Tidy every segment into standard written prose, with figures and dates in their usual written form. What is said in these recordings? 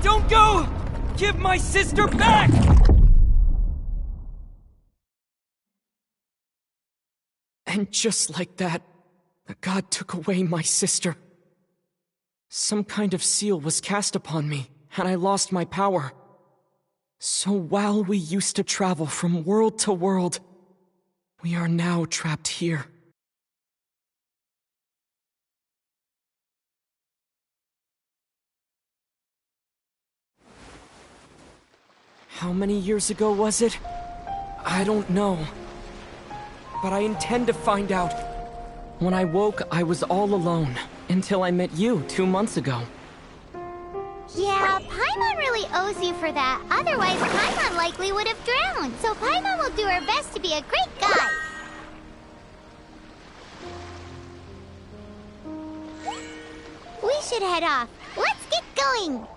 Don't go! Give my sister back! And just like that, the god took away my sister. Some kind of seal was cast upon me, and I lost my power. So while we used to travel from world to world, we are now trapped here. How many years ago was it? I don't know. But I intend to find out. When I woke, I was all alone, until I met you 2 months ago. Yeah, Paimon really owes you for that. Otherwise, Paimon likely would have drowned. So Paimon will do her best to be a great guide. We should head off. Let's get going.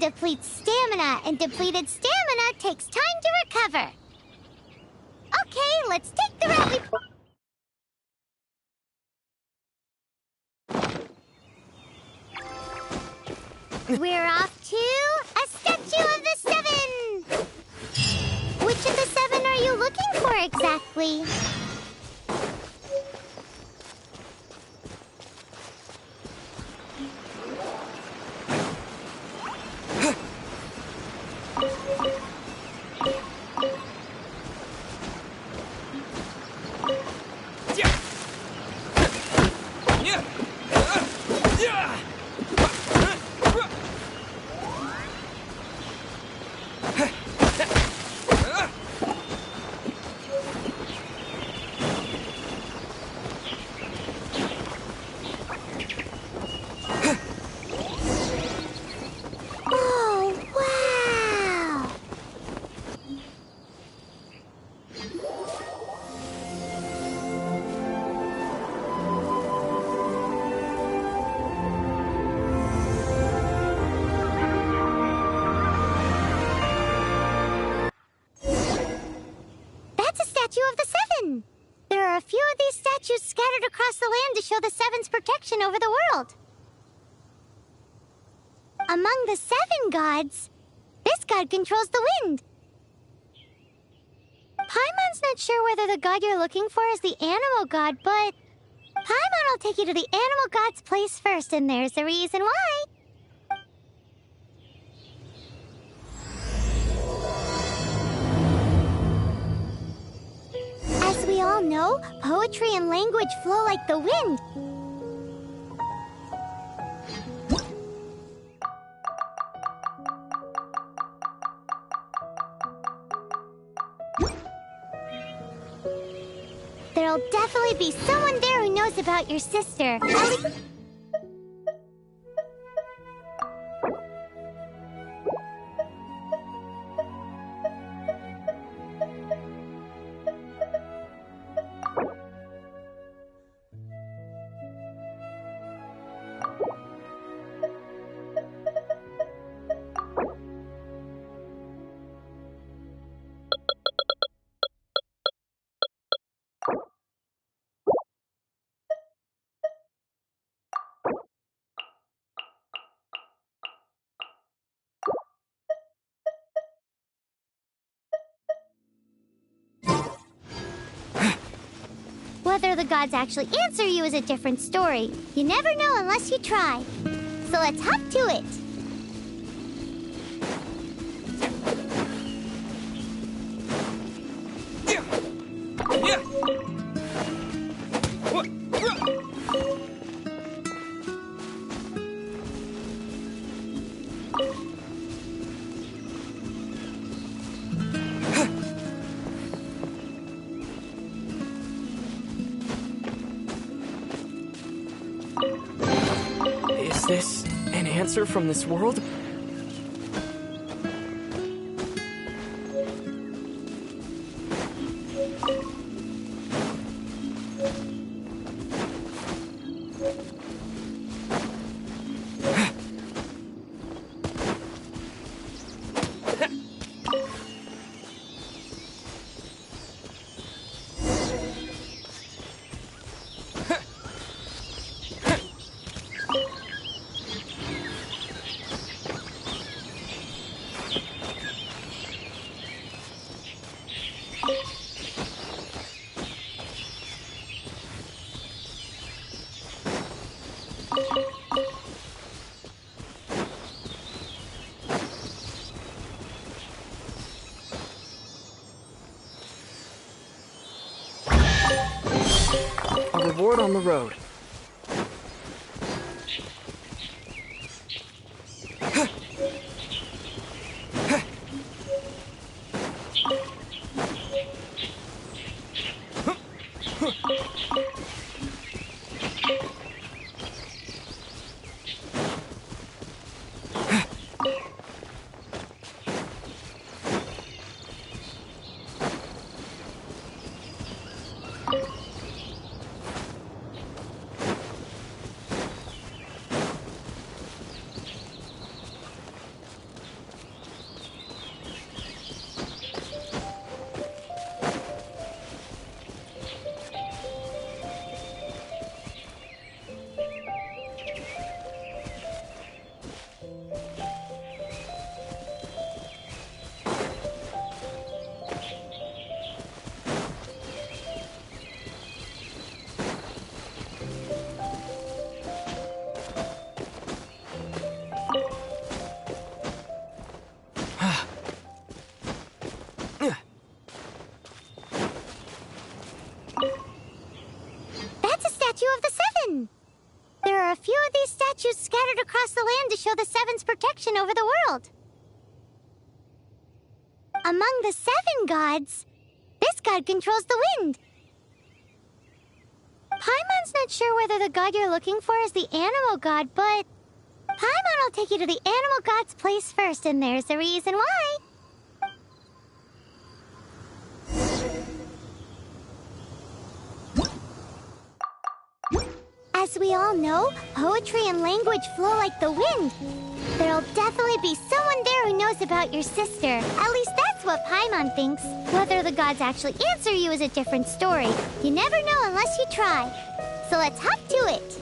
Depletes stamina, and depleted stamina takes time to recover. Okay, let's take the route We're off to a statue of the Seven! Which of the seven are you looking for exactly? across the land to show the Seven's protection over the world. Among the 7 gods, this god controls the wind. Paimon's not sure whether the god you're looking for is the animal god, but Paimon will take you to the animal god's place first, and there's the reason why. As we all know, poetry and language flow like the wind. There'll definitely be someone there who knows about your sister. Whether the gods actually answer you is a different story. You never know unless you try. So let's hop to it. Is this an answer from this world? A reward on the road. Of the 7. There are a few of these statues scattered across the land to show the 7's protection over the world. Among the 7 gods, this god controls the wind. Paimon's not sure whether the god you're looking for is the animal god, but Paimon will take you to the animal god's place first, and there's the reason why. As we all know, poetry and language flow like the wind. There'll definitely be someone there who knows about your sister. At least that's what Paimon thinks. Whether the gods actually answer you is a different story. You never know unless you try. So let's hop to it.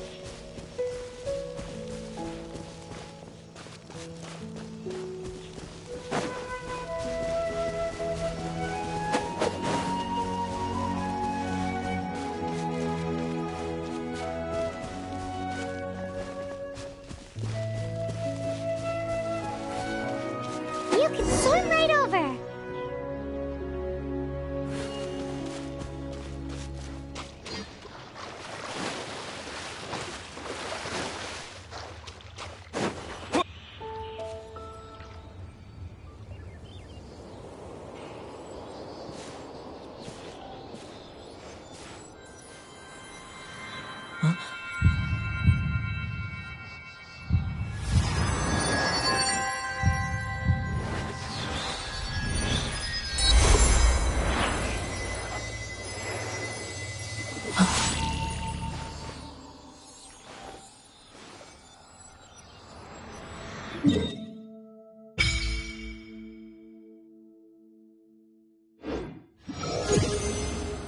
You can swim right over.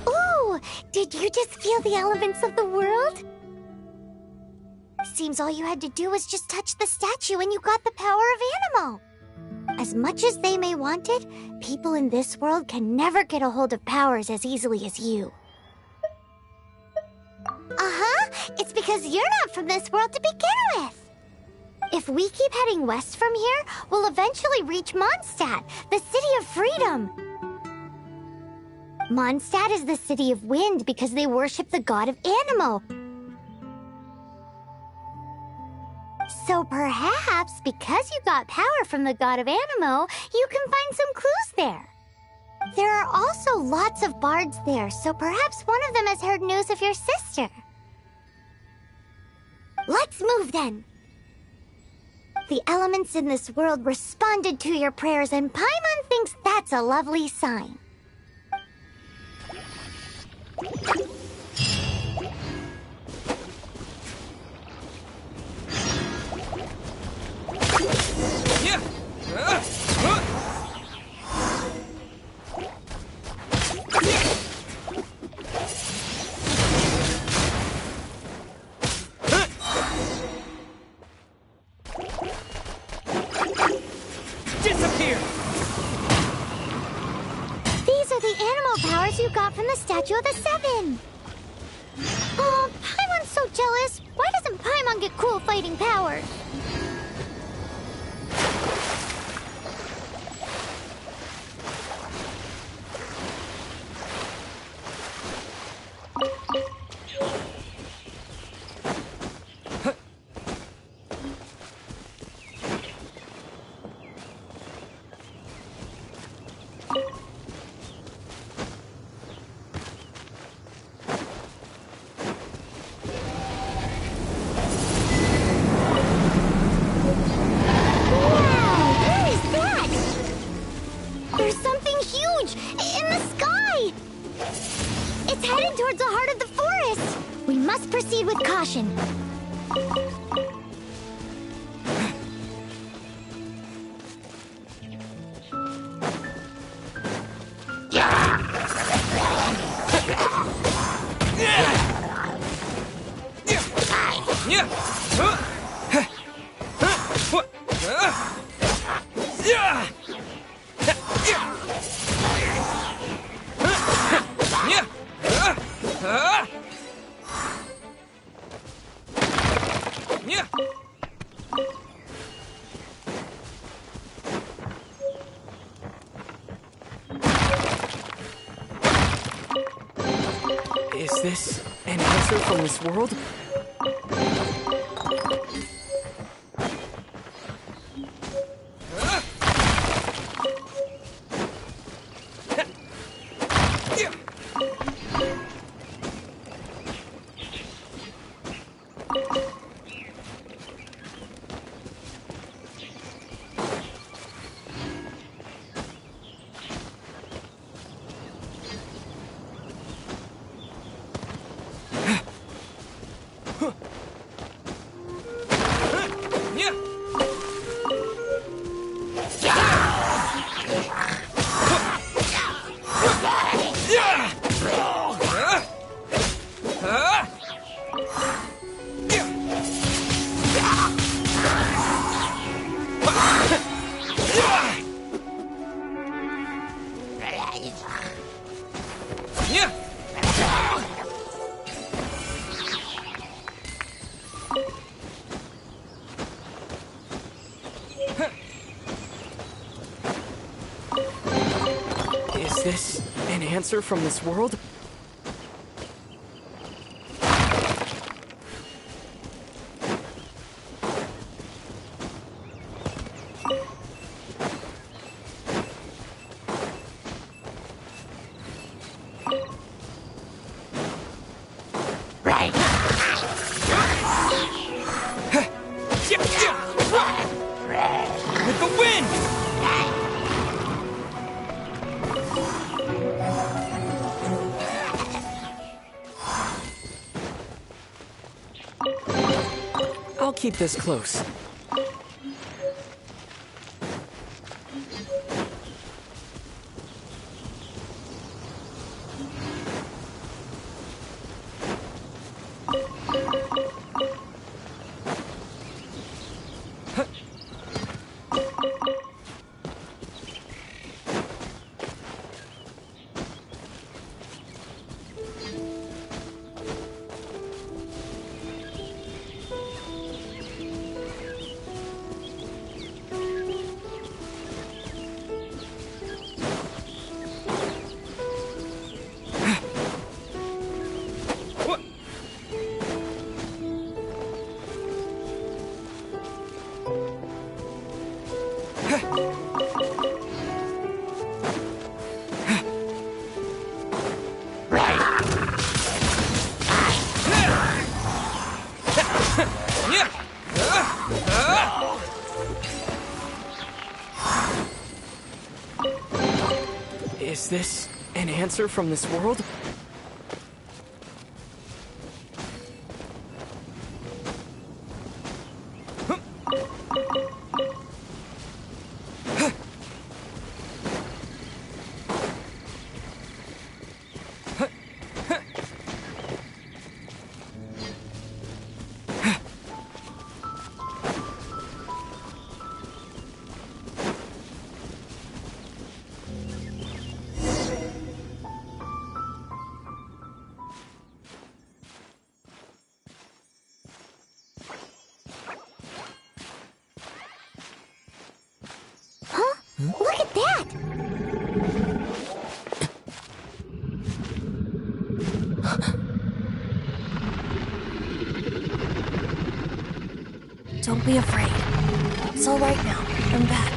Ooh, did you just feel the elements of the world? Seems all you had to do was just touch the statue and you got the power of Animo. As much as they may want it, people in this world can never get a hold of powers as easily as you. Uh-huh, it's because you're not from this world to begin with. If we keep heading west from here, we'll eventually reach Mondstadt, the city of freedom. Mondstadt is the city of wind because they worship the god of Animo. So perhaps, because you got power from the god of Animo, you can find some clues there. There are also lots of bards there, so perhaps one of them has heard news of your sister. Let's move then. The elements in this world responded to your prayers, and Paimon thinks that's a lovely sign. Disappear! These are the animal powers you got from the Statue of the Seven. Oh, Paimon's so jealous. Why doesn't Paimon get cool fighting powers? It's headed towards the heart of the forest! We must proceed with caution. Is this an answer from this world? Is this an answer from this world? With the wind! I'll keep this close. Is this an answer from this world? Look at that! Don't be afraid. It's all right now. I'm back.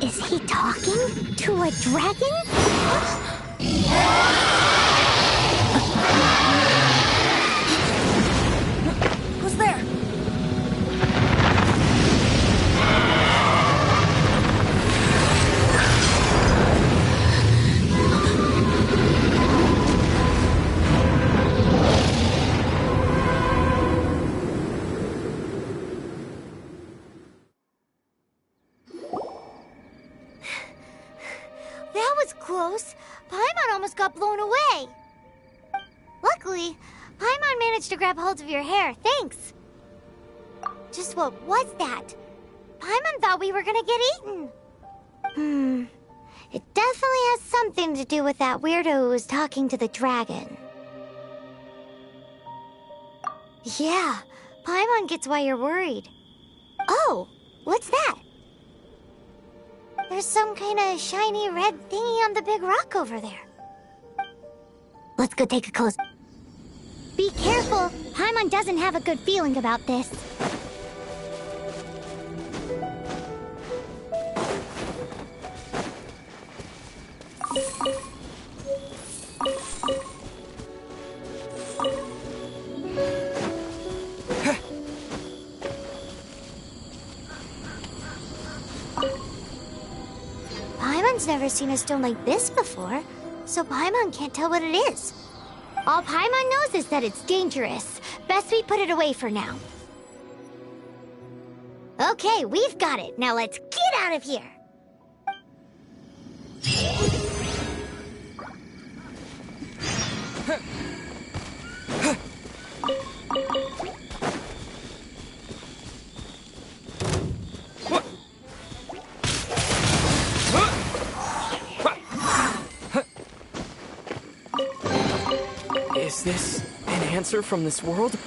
Is he talking to a dragon? Who's there? That was close. Paimon almost got blown away. Luckily, Paimon managed to grab hold of your hair. Thanks. Just what was that? Paimon thought we were gonna get eaten. It definitely has something to do with that weirdo who was talking to the dragon. Yeah, Paimon gets why you're worried. Oh, what's that? There's some kind of shiny red thingy on the big rock over there. Let's go take a close. Be careful. Paimon doesn't have a good feeling about this. Paimon's never seen a stone like this before, so Paimon can't tell what it is. All Paimon knows is that it's dangerous. Best we put it away for now. Okay, we've got it. Now let's get out of here. Is this an answer from this world?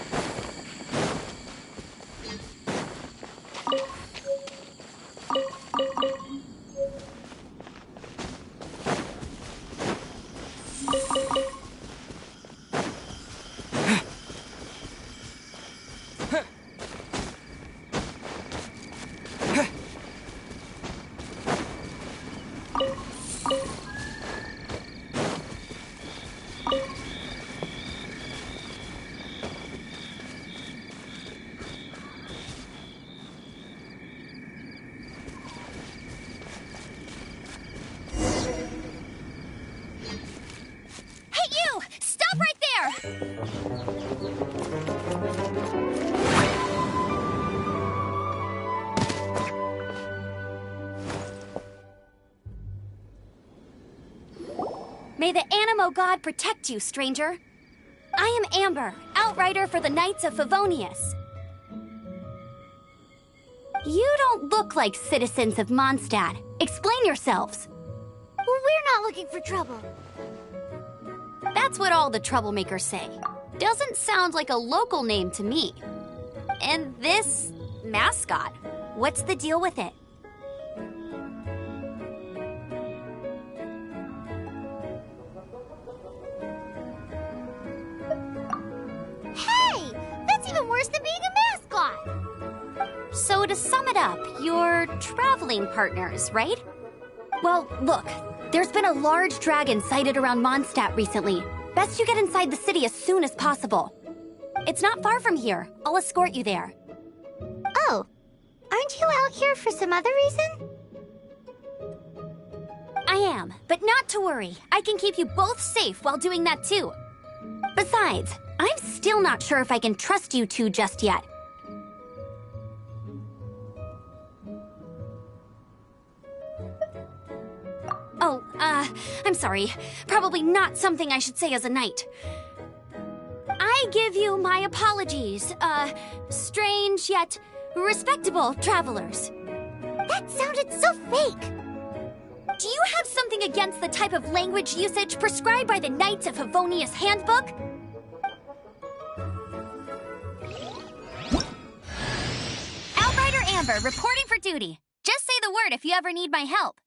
May the Animo God protect you, stranger. I am Amber, outrider for the Knights of Favonius. You don't look like citizens of Mondstadt. Explain yourselves. We're not looking for trouble. That's what all the troublemakers say. Doesn't sound like a local name to me. And this mascot, what's the deal with it? Hey! That's even worse than being a mascot! So to sum it up, you're traveling partners, right? Well, look, there's been a large dragon sighted around Mondstadt recently. Best you get inside the city as soon as possible. It's not far from here. I'll escort you there. Oh, aren't you out here for some other reason? I am, but not to worry. I can keep you both safe while doing that too. Besides, I'm still not sure if I can trust you two just yet. Oh, I'm sorry. Probably not something I should say as a knight. I give you my apologies, strange yet respectable travelers. That sounded so fake. Do you have something against the type of language usage prescribed by the Knights of Favonius Handbook? Outrider Amber, reporting for duty. Just say the word if you ever need my help.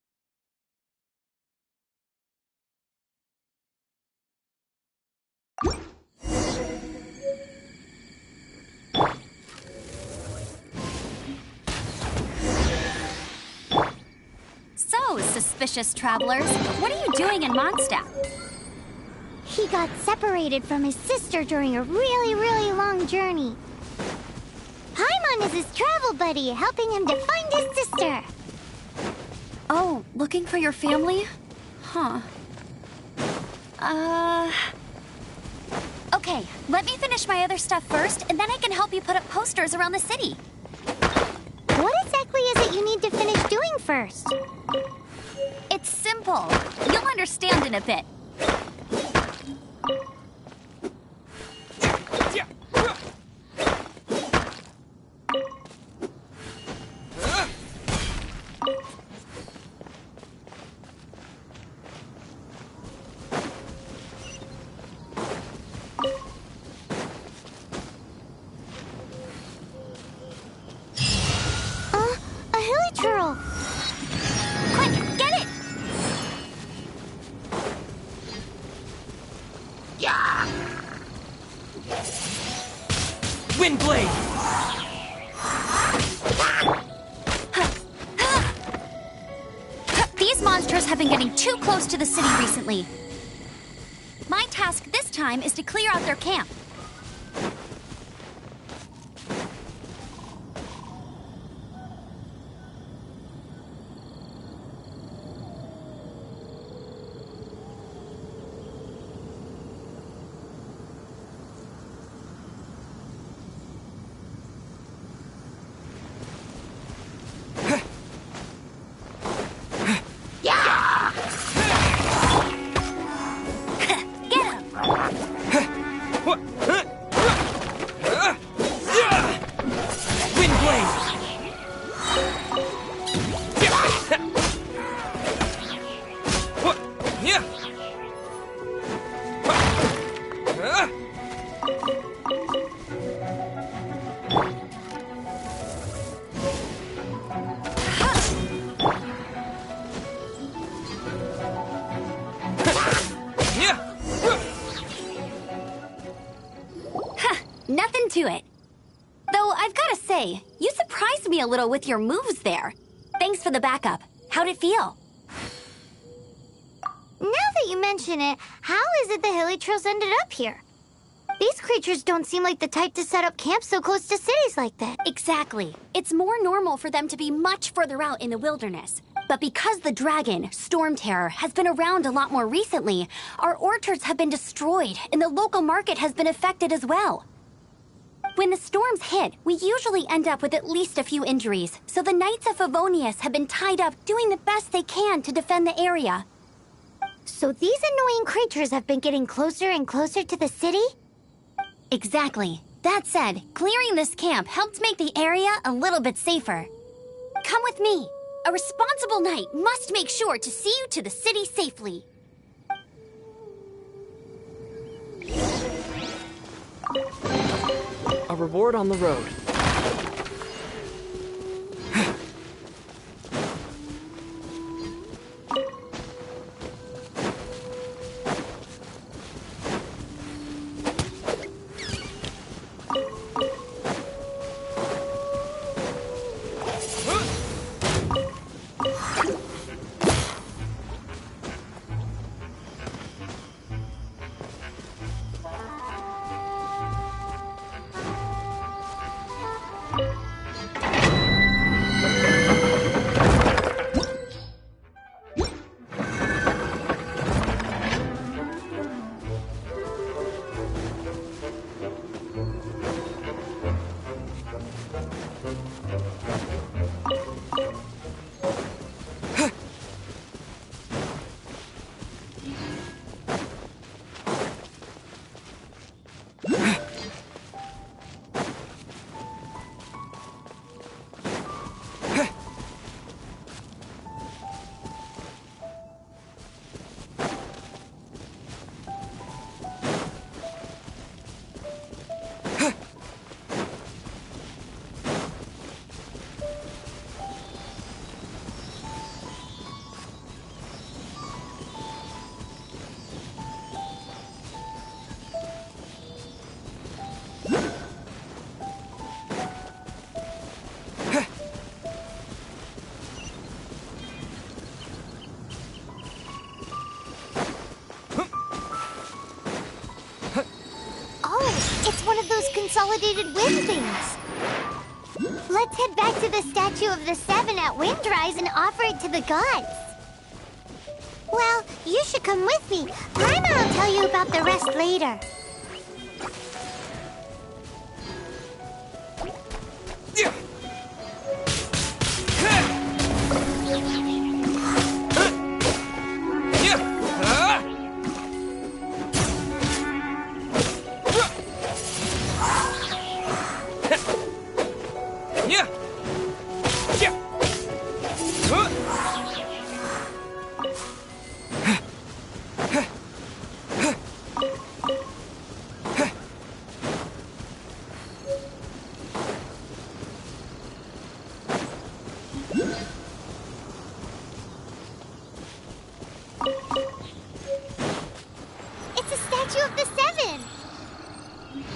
So, suspicious travelers, what are you doing in Mondstadt? He got separated from his sister during a really long journey. Paimon is his travel buddy, helping him to find his sister. Oh, looking for your family? Huh. Okay, let me finish my other stuff first, and then I can help you put up posters around the city. What exactly is it you need to finish doing first? It's simple. You'll understand in a bit. A hilichurl. Quick, get it! Windblade! These monsters have been getting too close to the city recently. My task this time is to clear out their camp. Nothing to it. Though I've gotta say, you surprised me a little with your moves there. Thanks for the backup. How'd it feel? Now that you mention it, how is it the hilichurls ended up here? These creatures don't seem like the type to set up camp so close to cities like that. Exactly. It's more normal for them to be much further out in the wilderness. But because the dragon, Storm Terror, has been around a lot more recently, our orchards have been destroyed and the local market has been affected as well. When the storms hit, we usually end up with at least a few injuries, so the Knights of Favonius have been tied up doing the best they can to defend the area. So these annoying creatures have been getting closer and closer to the city? Exactly. That said, clearing this camp helped make the area a little bit safer. Come with me. A responsible knight must make sure to see you to the city safely. A reward on the road. Consolidated wind things. Let's head back to the Statue of the Seven at Windrise and offer it to the gods. Well, you should come with me. Paimon will tell you about the rest later.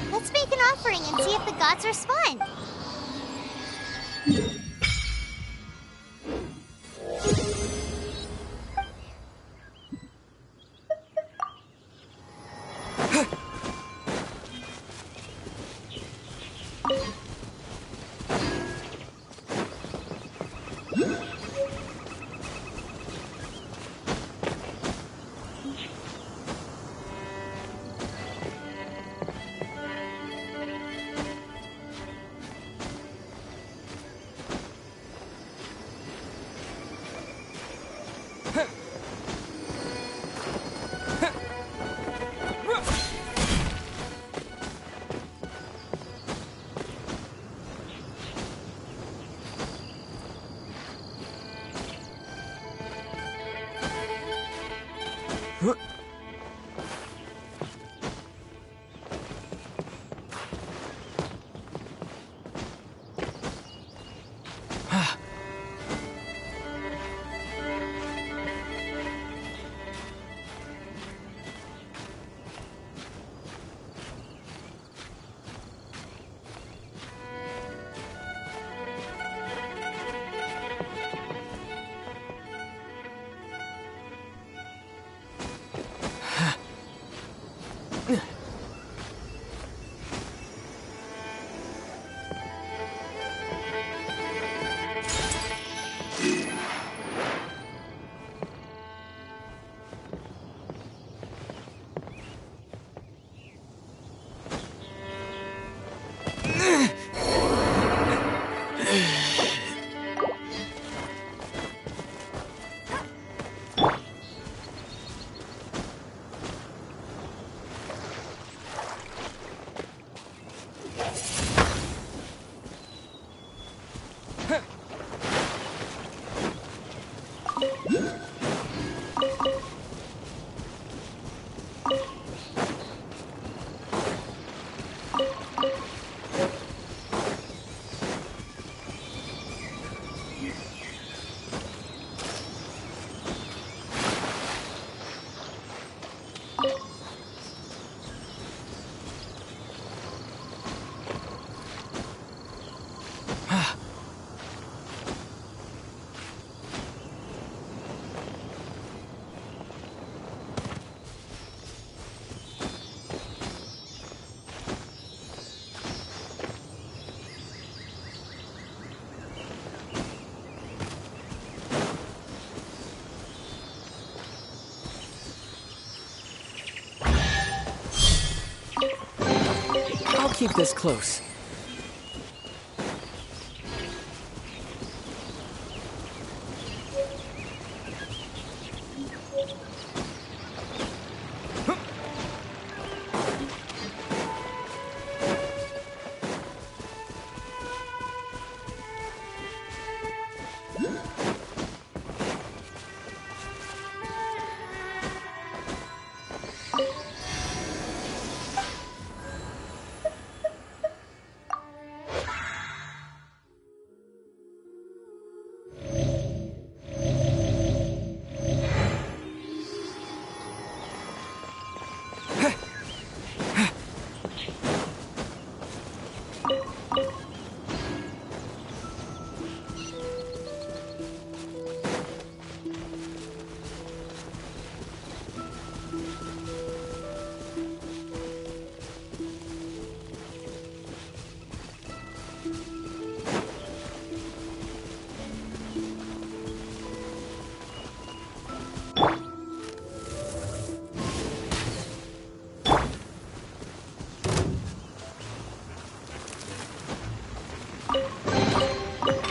Let's make an offering and see if the gods respond. keep this close.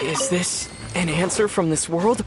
Is this an answer from this world?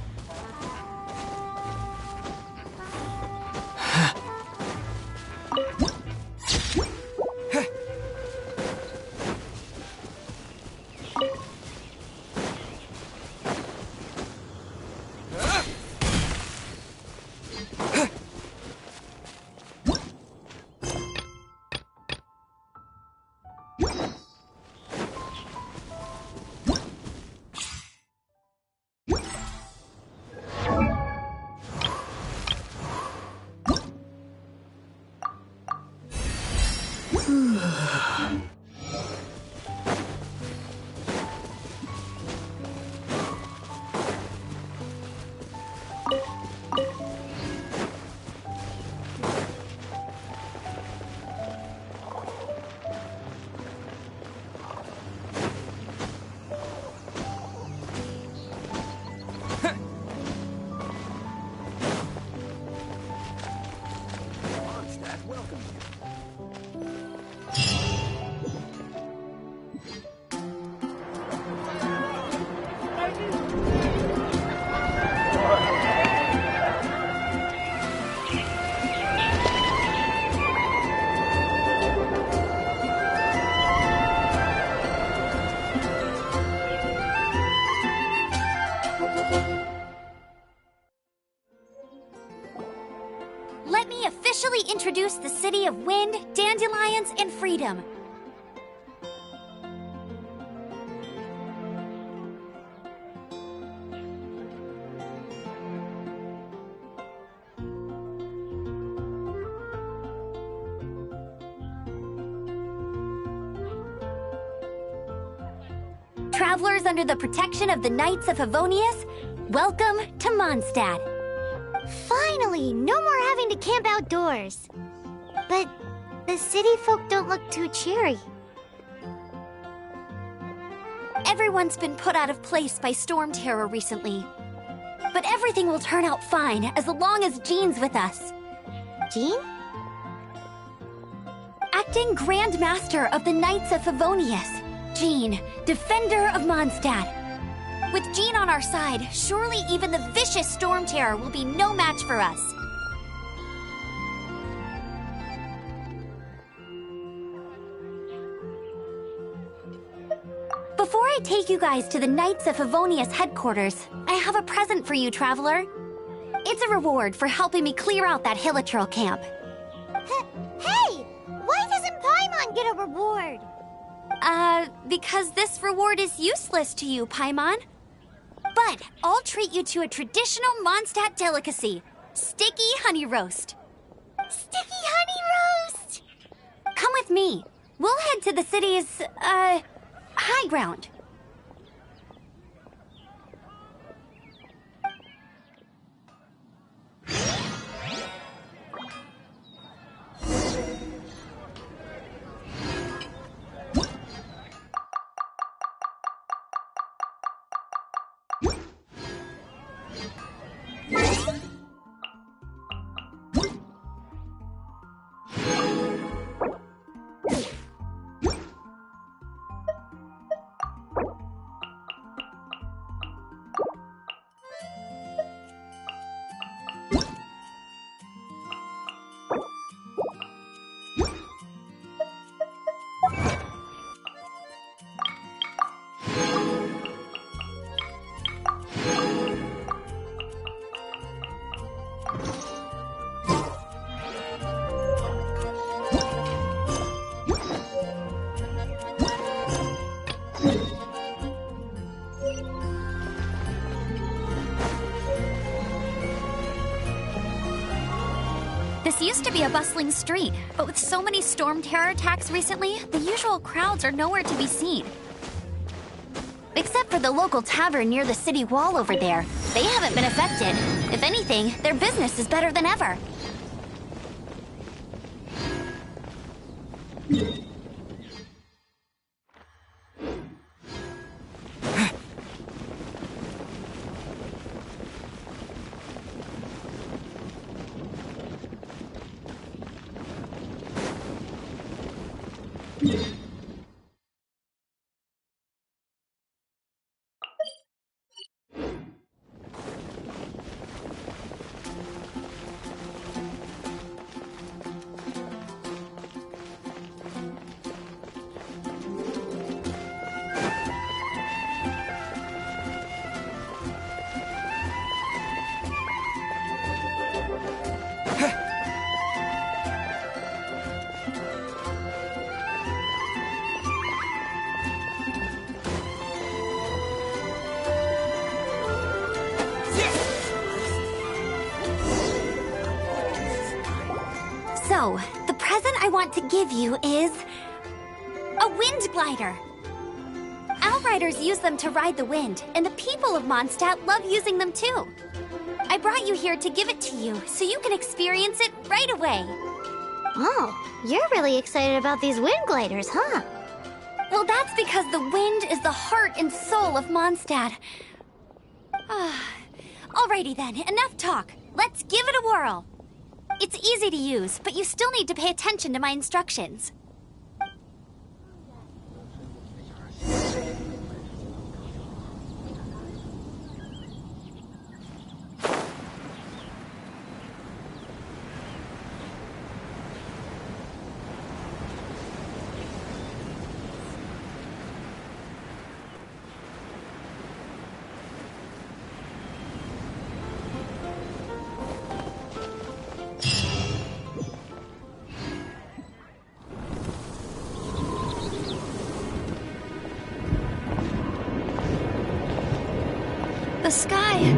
Let me officially introduce the city of wind, dandelions, and freedom. Travelers under the protection of the Knights of Favonius, welcome to Mondstadt. Finally, no more having to camp outdoors. But the city folk don't look too cheery. Everyone's been put out of place by storm terror recently. But everything will turn out fine as long as Jean's with us. Jean? Acting Grand Master of the Knights of Favonius, Jean, Defender of Mondstadt. With Jean on our side, surely even the vicious storm terror will be no match for us. Before I take you guys to the Knights of Favonius headquarters, I have a present for you, Traveler. It's a reward for helping me clear out that Hilichurl camp. Hey! Why doesn't Paimon get a reward? Because this reward is useless to you, Paimon. But I'll treat you to a traditional Mondstadt delicacy, sticky honey roast. Sticky honey roast! Come with me. We'll head to the city's, high ground. used to be a bustling street, but with so many storm terror attacks recently, the usual crowds are nowhere to be seen. Except for the local tavern near the city wall over there. They haven't been affected. If anything, their business is better than ever. So, the present I want to give you is a wind glider. Outriders use them to ride the wind, and the people of Mondstadt love using them too. I brought you here to give it to you, so you can experience it right away. Oh, you're really excited about these wind gliders, huh? Well, that's because the wind is the heart and soul of Mondstadt. Alrighty then, enough talk. Let's give it a whirl. It's easy to use, but you still need to pay attention to my instructions. The sky.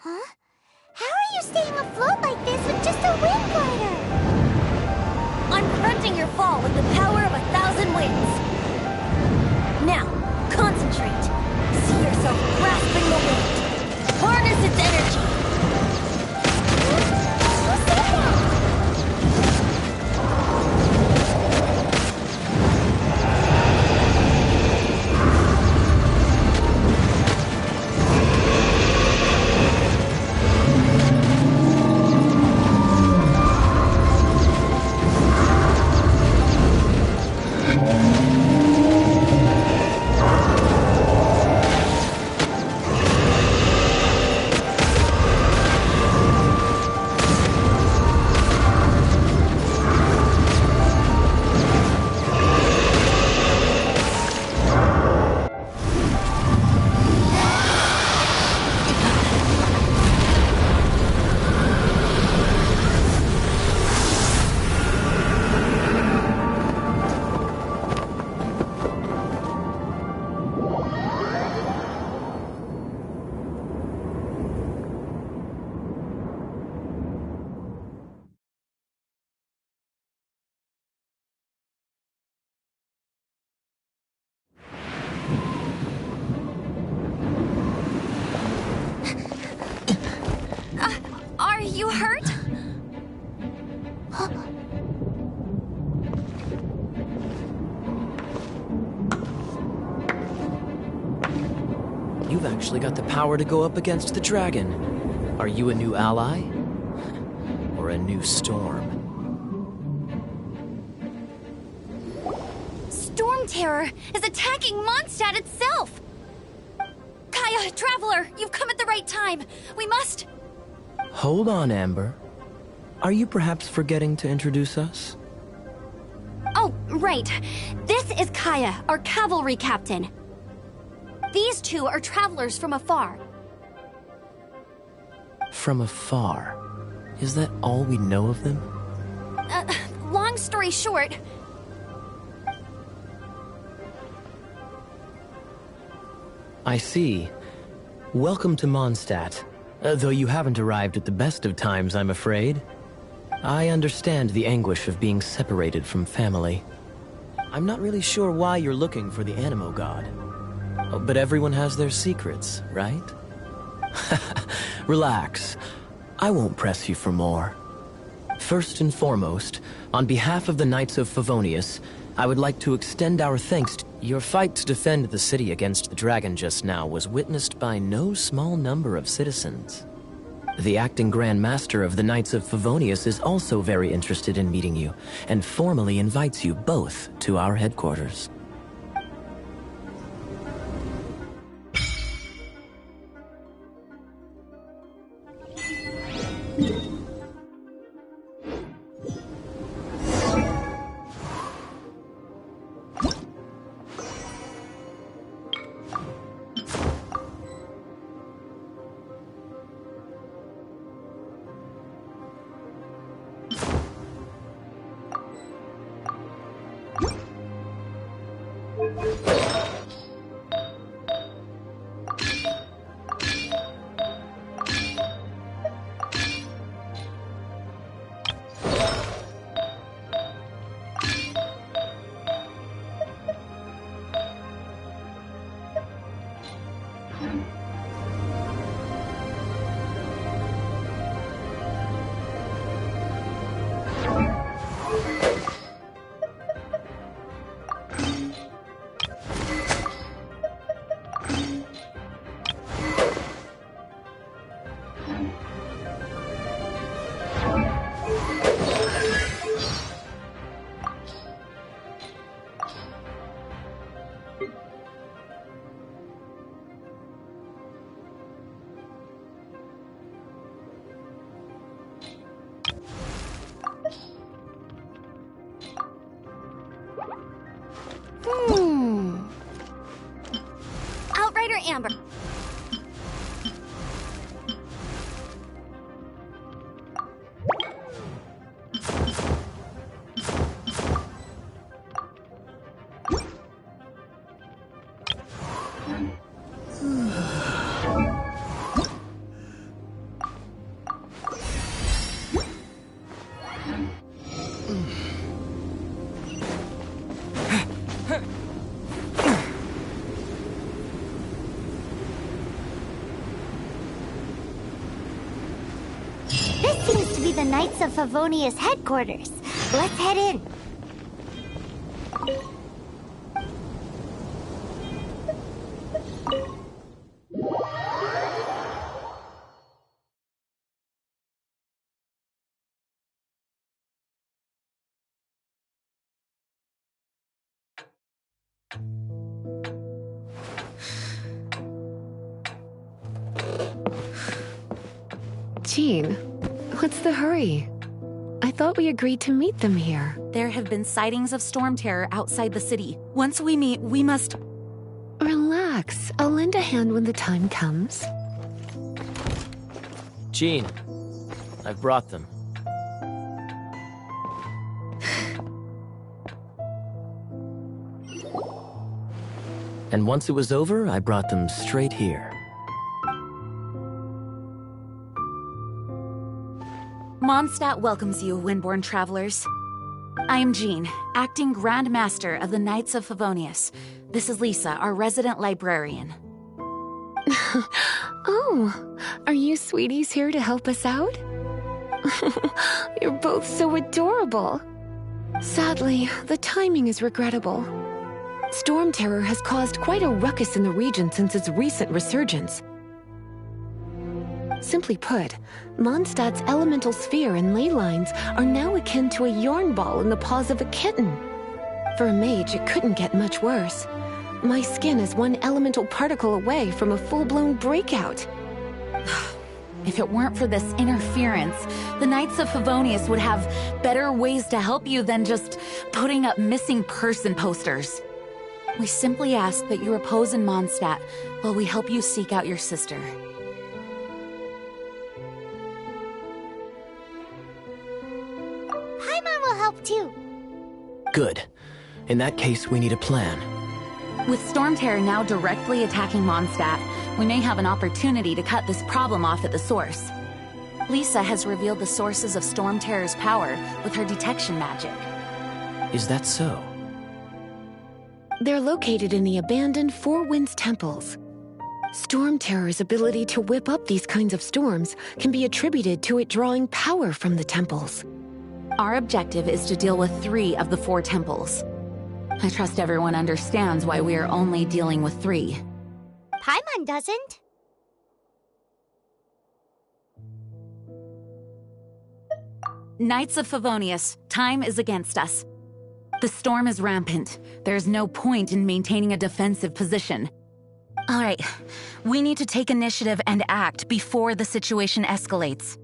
Huh? How are you staying afloat like this with just a wind glider? I'm preventing your fall with the power of 1,000 winds. Now, concentrate. See yourself grasping the wind. Harness its energy. Who said that? you've actually got the power to go up against the dragon. Are you a new ally? Or a new storm? Storm Terror is attacking Mondstadt itself! Kaya, Traveler, you've come at the right time. We must... Hold on, Amber. Are you perhaps forgetting to introduce us? Oh, right. This is Kaya, our cavalry captain. These two are travelers from afar. From afar? Is that all we know of them? Long story short... I see. Welcome to Mondstadt. Though you haven't arrived at the best of times, I'm afraid. I understand the anguish of being separated from family. I'm not really sure why you're looking for the Animo God. But everyone has their secrets, right? Relax. I won't press you for more. First and foremost, on behalf of the Knights of Favonius, I would like to extend our thanks to... Your fight to defend the city against the dragon just now was witnessed by no small number of citizens. The acting Grand Master of the Knights of Favonius is also very interested in meeting you, and formally invites you both to our headquarters. Outrider Amber. This seems to be the Knights of Favonius headquarters. Let's head in. Jean, what's the hurry? I thought we agreed to meet them here. There have been sightings of storm terror outside the city. Once we meet, we must... Relax. I'll lend a hand when the time comes. Jean, I've brought them. And once it was over, I brought them straight here. Mondstadt welcomes you, Windborn travelers. I am Jean, acting Grand Master of the Knights of Favonius. This is Lisa, our resident librarian. Oh, are you sweeties here to help us out? You're both so adorable. Sadly, the timing is regrettable. Storm Terror has caused quite a ruckus in the region since its recent resurgence. Simply put, Mondstadt's elemental sphere and ley lines are now akin to a yarn ball in the paws of a kitten. For a mage, it couldn't get much worse. My skin is one elemental particle away from a full-blown breakout. If it weren't for this interference, the Knights of Favonius would have better ways to help you than just putting up missing person posters. We simply ask that you repose in Mondstadt while we help you seek out your sister. Paimon will help too. Good. In that case, we need a plan. With Storm Terror now directly attacking Mondstadt, we may have an opportunity to cut this problem off at the source. Lisa has revealed the sources of Storm Terror's power with her detection magic. Is that so? They're located in the abandoned Four Winds temples. Storm Terror's ability to whip up these kinds of storms can be attributed to it drawing power from the temples. Our objective is to deal with 3 of the 4 temples. I trust everyone understands why we are only dealing with 3. Paimon doesn't. Knights of Favonius, time is against us. The storm is rampant. There's no point in maintaining a defensive position. All right, we need to take initiative and act before the situation escalates.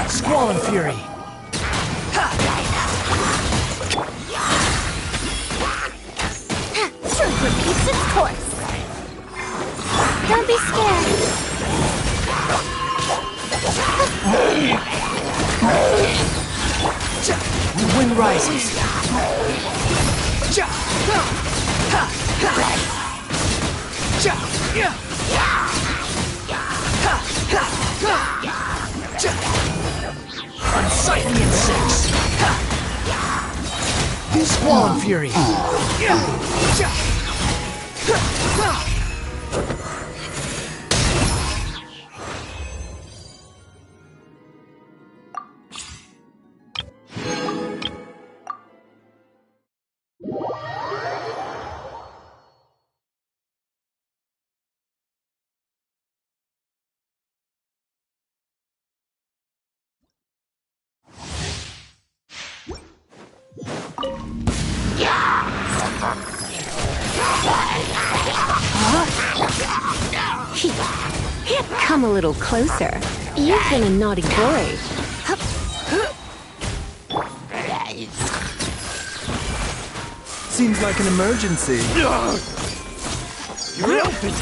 Squall and Fury! Truth repeats its course. Don't be scared. The wind rises. Unsightly insects! Squall and Fury! Come a little closer. You've been a naughty boy. Seems like an emergency. You're open!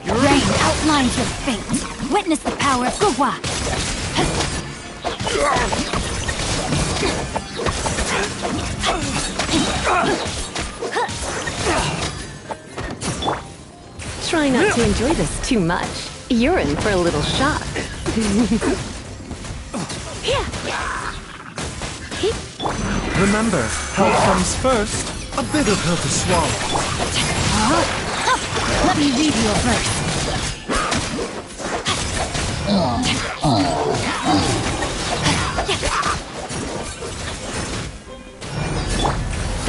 Rain outlines your fate. Witness the power of Gugwa. Try not to enjoy this too much. You're in for a little shock. Remember, health comes first. A bitter pill to swallow. Let me read you a verse.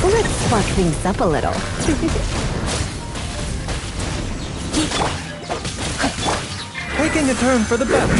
Let's spark things up a little. Taking a turn for the better.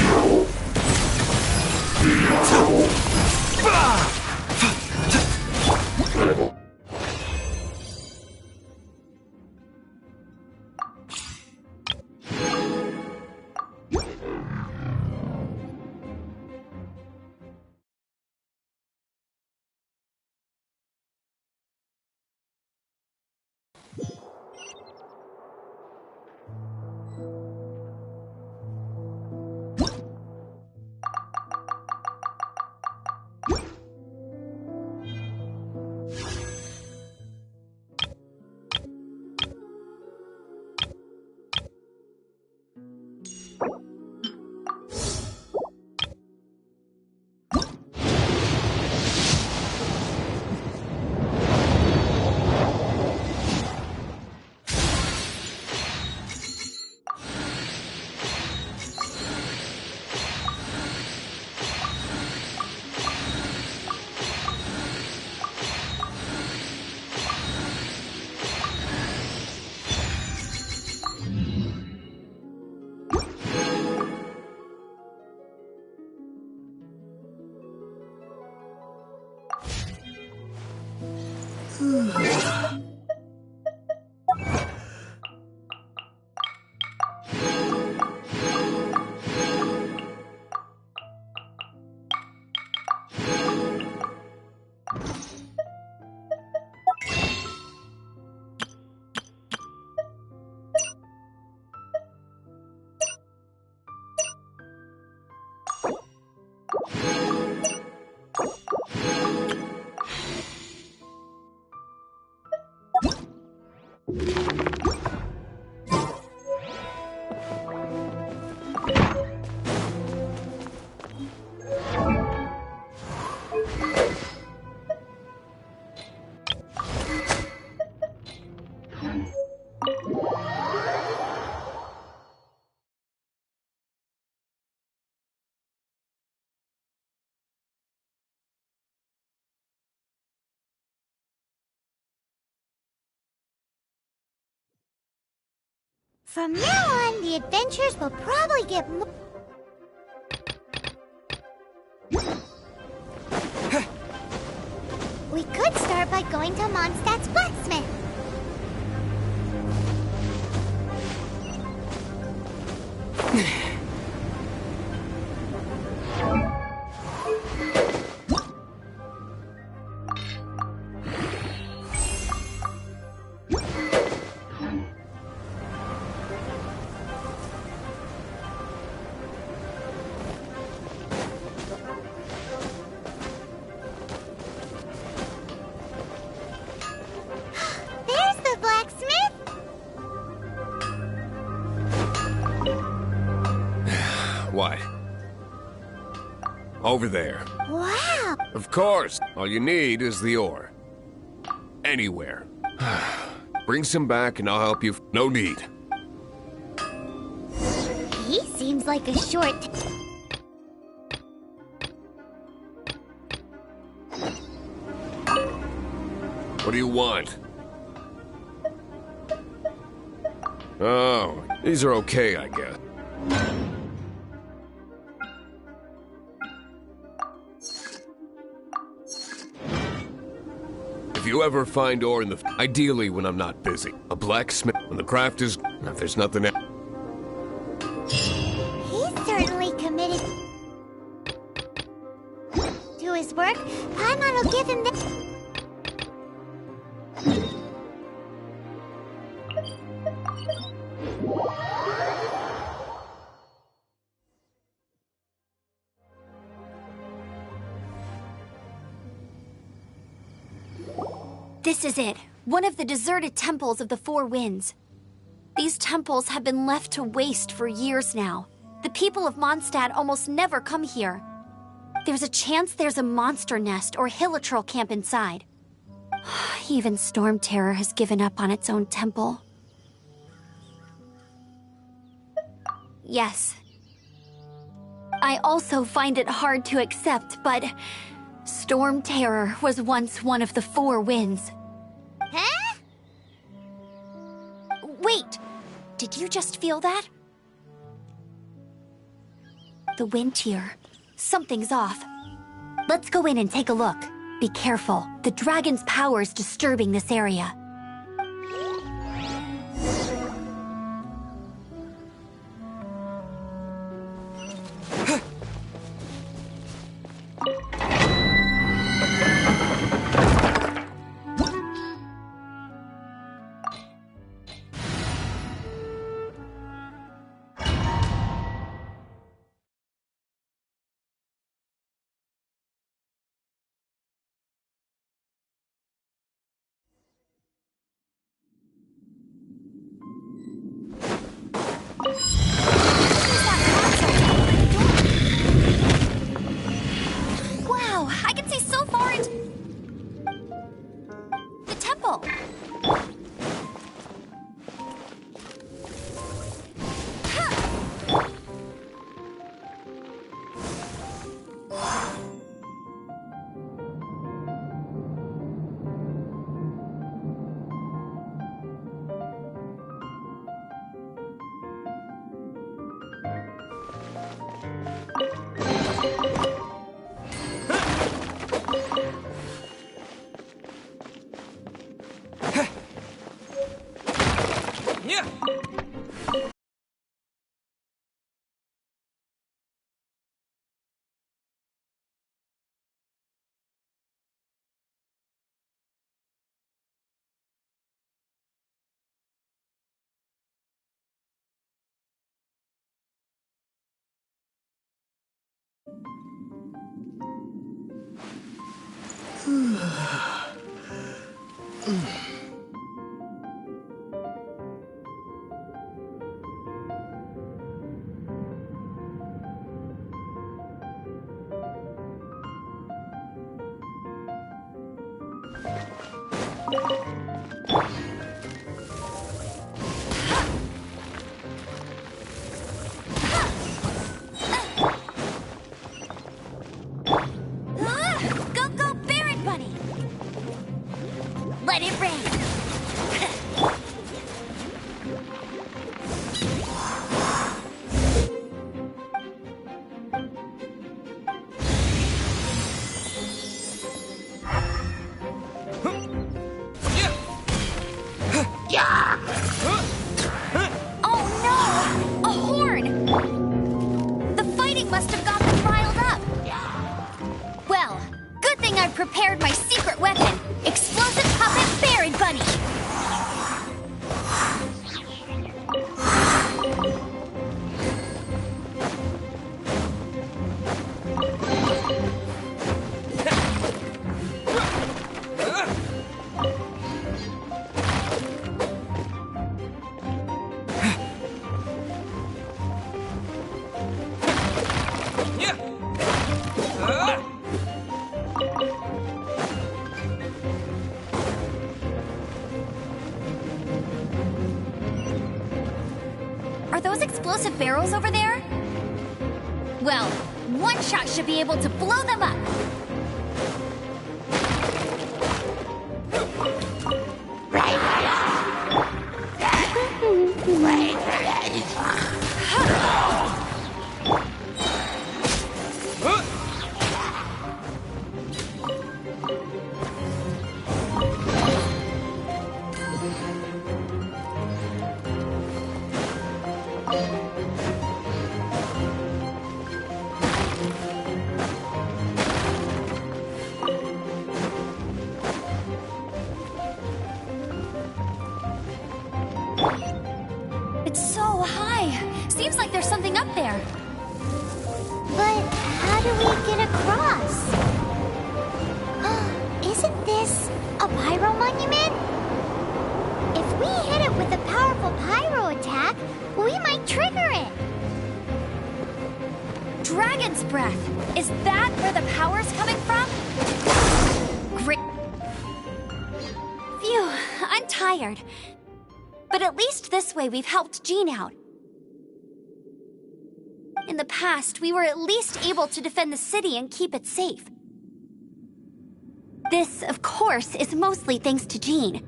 From now on, the adventures will probably get more... We could start by going to Mondstadt's blacksmith. What? Over there. Wow! Of course. All you need is the ore. Anywhere. Bring some back and I'll help you. No need. He seems like a short... What do you want? Oh, these are okay, I guess. If you ever find ore in the... Ideally when I'm not busy. A blacksmith, when the craft is... If there's nothing else... He's certainly committed to his work. Paimon will give him the... This is it. One of the deserted temples of the Four Winds. These temples have been left to waste for years now. The people of Mondstadt almost never come here. There's a chance there's a monster nest or hilichurl camp inside. Even Storm Terror has given up on its own temple. Yes. I also find it hard to accept, but Storm Terror was once one of the Four Winds. Huh? Wait! Did you just feel that? The wind here. Something's off. Let's go in and take a look. Be careful. The dragon's power is disturbing this area. Wow, I can see so far into the temple. Yeah. Go, go, Baron Bunny! Let it rain! Oh no! A horn! The fighting must have got them riled up. Well, good thing I prepared my secret weapon, explosive puppet Baron Bunny. massive barrels over there? Well, one shot should be able to blow them up. It's so high. Seems like there's something up there. But how do we get across? Isn't this a pyro monument? If we hit it with a powerful pyro attack, we might trigger it. Dragon's breath. Is that where the power's coming from? Great. Phew, I'm tired. But at least this way we've helped Jean out. In the past, we were at least able to defend the city and keep it safe. This, of course, is mostly thanks to Jean.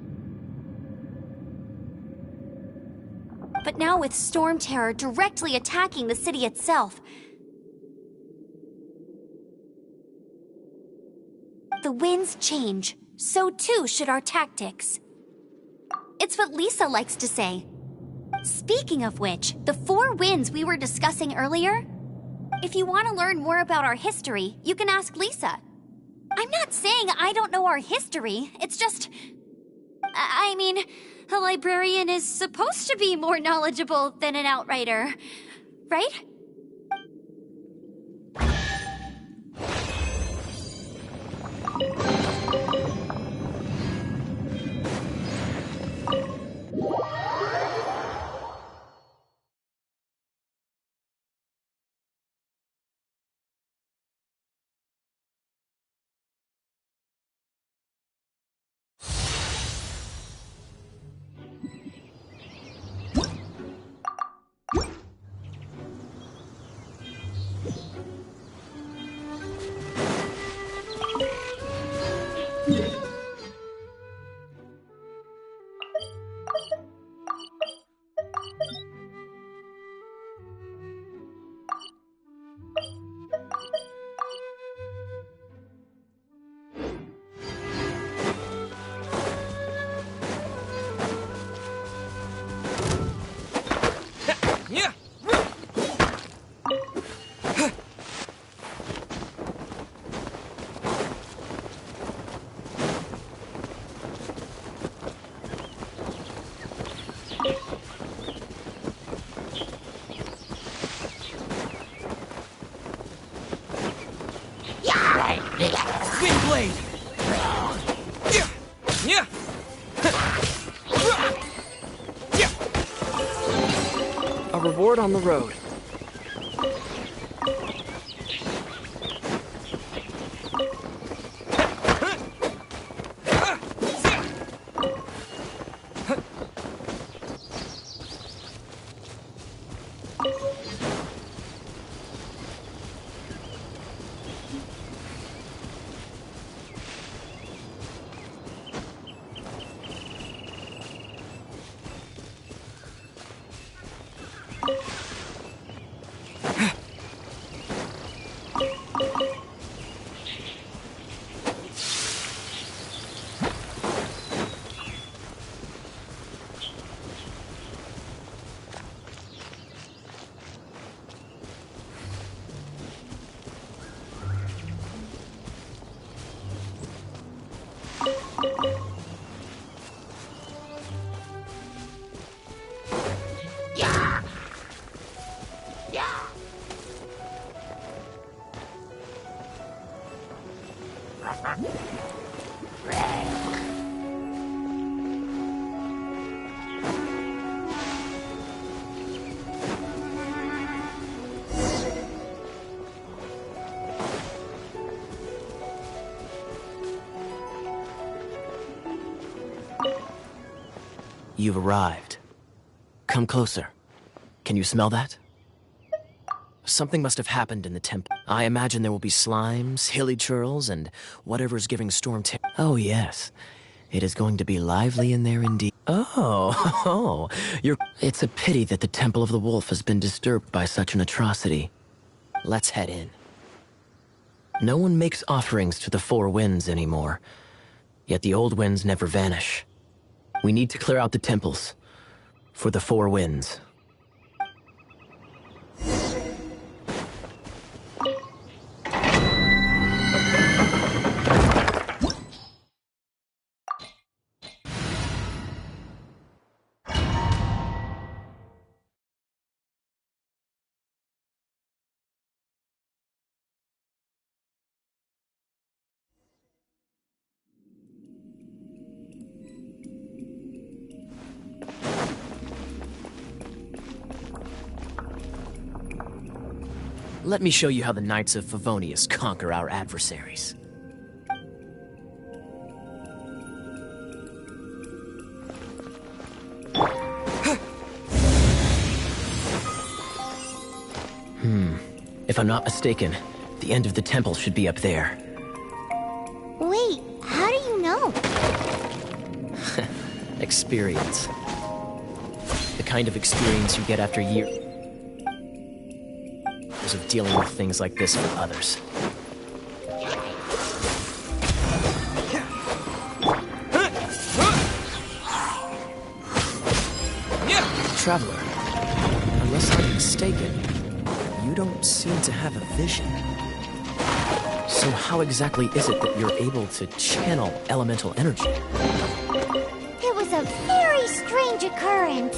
But now with Storm Terror directly attacking the city itself, the winds change, so too should our tactics. It's what Lisa likes to say. Speaking of which, the 4 winds we were discussing earlier, if you want to learn more about our history, you can ask Lisa. I'm not saying I don't know our history, it's just... I mean, a librarian is supposed to be more knowledgeable than an outrider, right? Wind blade! A reward on the road. You've arrived. Come closer. Can you smell that? Something must have happened in the temple. I imagine there will be slimes, hilly churls, and whatever's giving Storm terror. Oh, yes. It is going to be lively in there indeed. Oh, you're... It's a pity that the Temple of the Wolf has been disturbed by such an atrocity. Let's head in. No one makes offerings to the Four Winds anymore. Yet the old winds never vanish. We need to clear out the temples. For the Four Winds. Let me show you how the Knights of Favonius conquer our adversaries. If I'm not mistaken, the end of the temple should be up there. Wait, how do you know? Experience. The kind of experience you get after years of dealing with things like this for others. Traveler, unless I'm mistaken, you don't seem to have a vision. So how exactly is it that you're able to channel elemental energy? It was a very strange occurrence.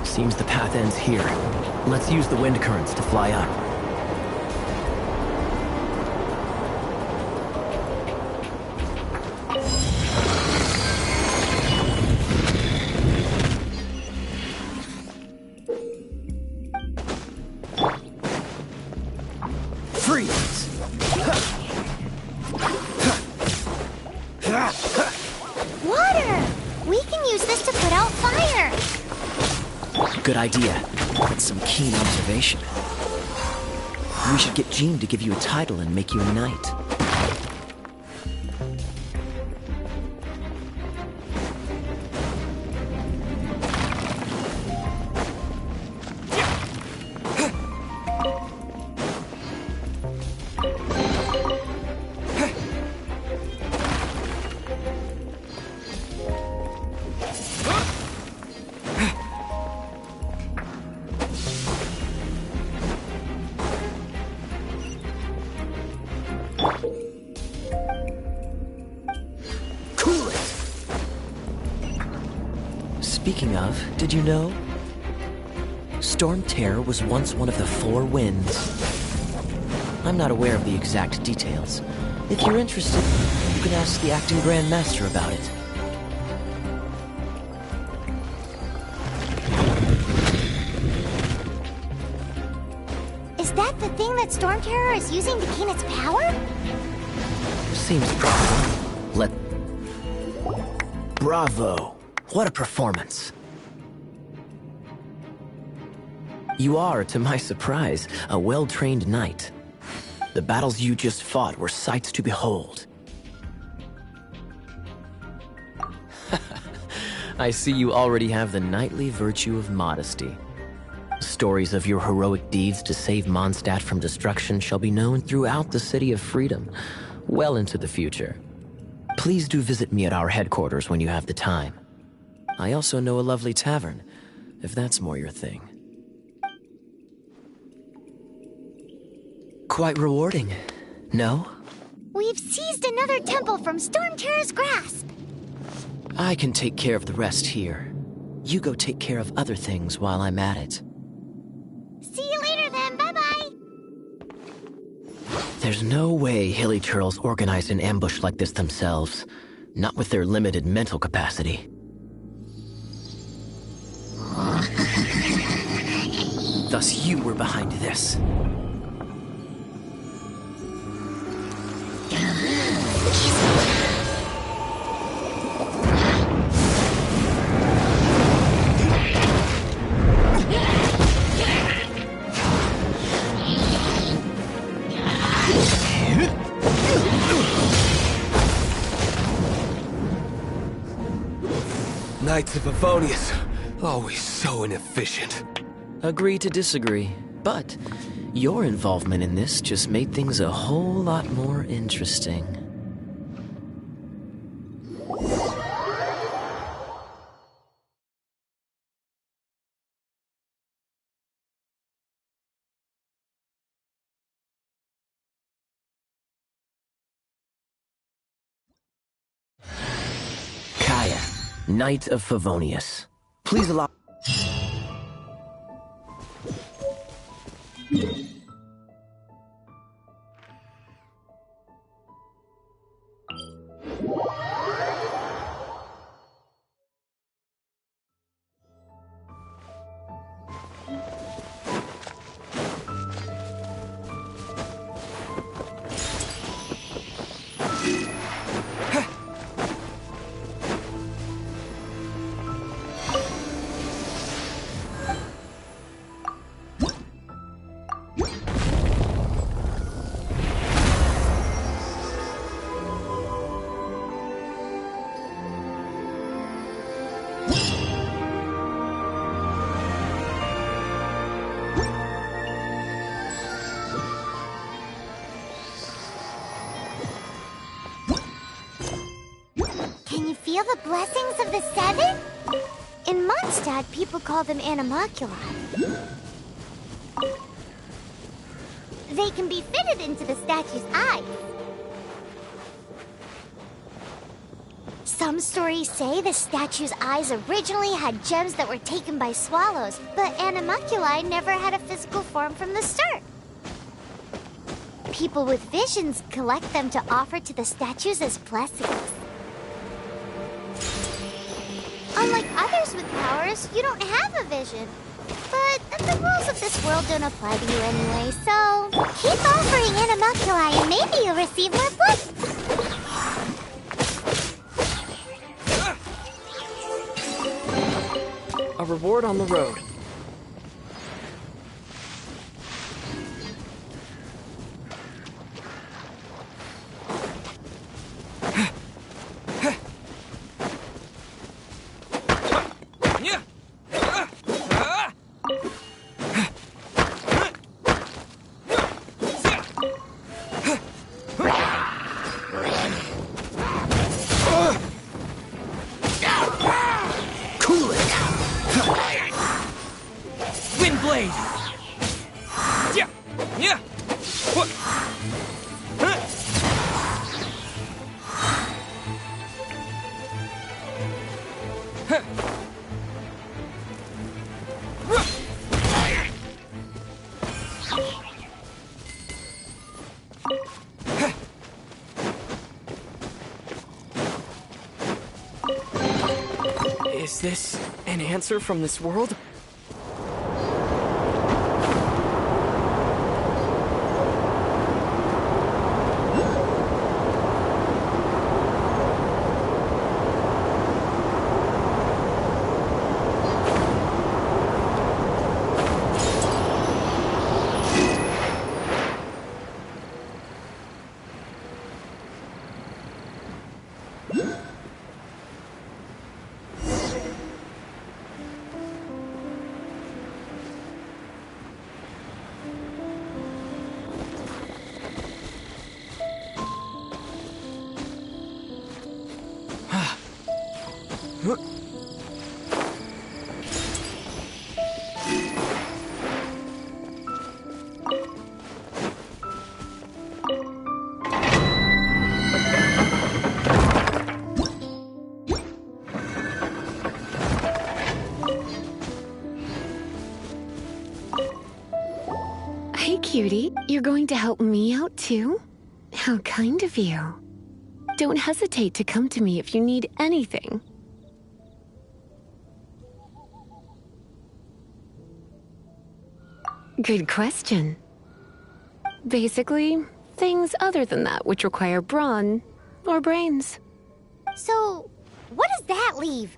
Seems the path ends here. Let's use the wind currents to fly up. Freeze! Water! We can use this to put out fire! Good idea. That's some keen observation. We should get Jean to give you a title and make you a knight. Speaking of, did you know? Storm Terror was once one of the Four Winds. I'm not aware of the exact details. If you're interested, you can ask the acting Grand Master about it. Is that the thing that Storm Terror is using to gain its power? Seems probable. Bravo! What a performance. You are, to my surprise, a well-trained knight. The battles you just fought were sights to behold. I see you already have the knightly virtue of modesty. Stories of your heroic deeds to save Mondstadt from destruction shall be known throughout the City of Freedom, well into the future. Please do visit me at our headquarters when you have the time. I also know a lovely tavern, if that's more your thing. Quite rewarding, no? We've seized another temple from Storm Terror's grasp. I can take care of the rest here. You go take care of other things while I'm at it. See you later then, bye-bye! There's no way Hilly Turtles organized an ambush like this themselves. Not with their limited mental capacity. Thus you were behind this. Knights of Favonius, always so inefficient. Agree to disagree, but your involvement in this just made things a whole lot more interesting. Kaya, Knight of Favonius. Please allow... Can you feel the blessings of the Seven? In Mondstadt, people call them animalculi. They can be fitted into the statue's eyes. Some stories say the statue's eyes originally had gems that were taken by swallows, but animalculi never had a physical form from the start. People with visions collect them to offer to the statues as blessings. Unlike others with powers, you don't have a vision. But the rules of this world don't apply to you anyway, so keep offering animalculi and maybe you'll receive more blessings. A reward on the road. Is this an answer from this world? Hey, cutie. You're going to help me out, too? How kind of you. Don't hesitate to come to me if you need anything. Good question. Basically, things other than that which require brawn or brains. So, what does that leave?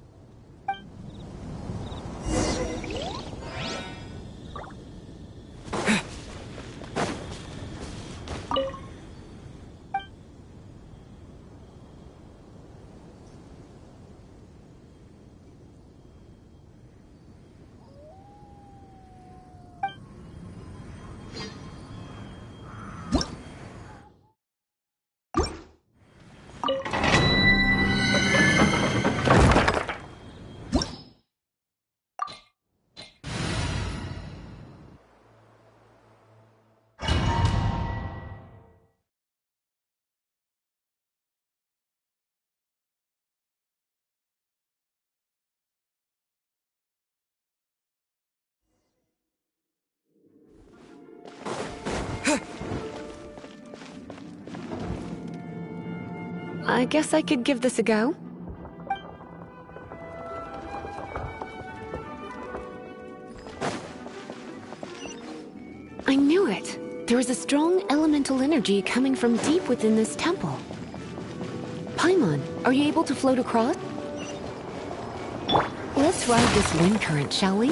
I guess I could give this a go. I knew it. There is a strong elemental energy coming from deep within this temple. Paimon, are you able to float across? Let's ride this wind current, shall we?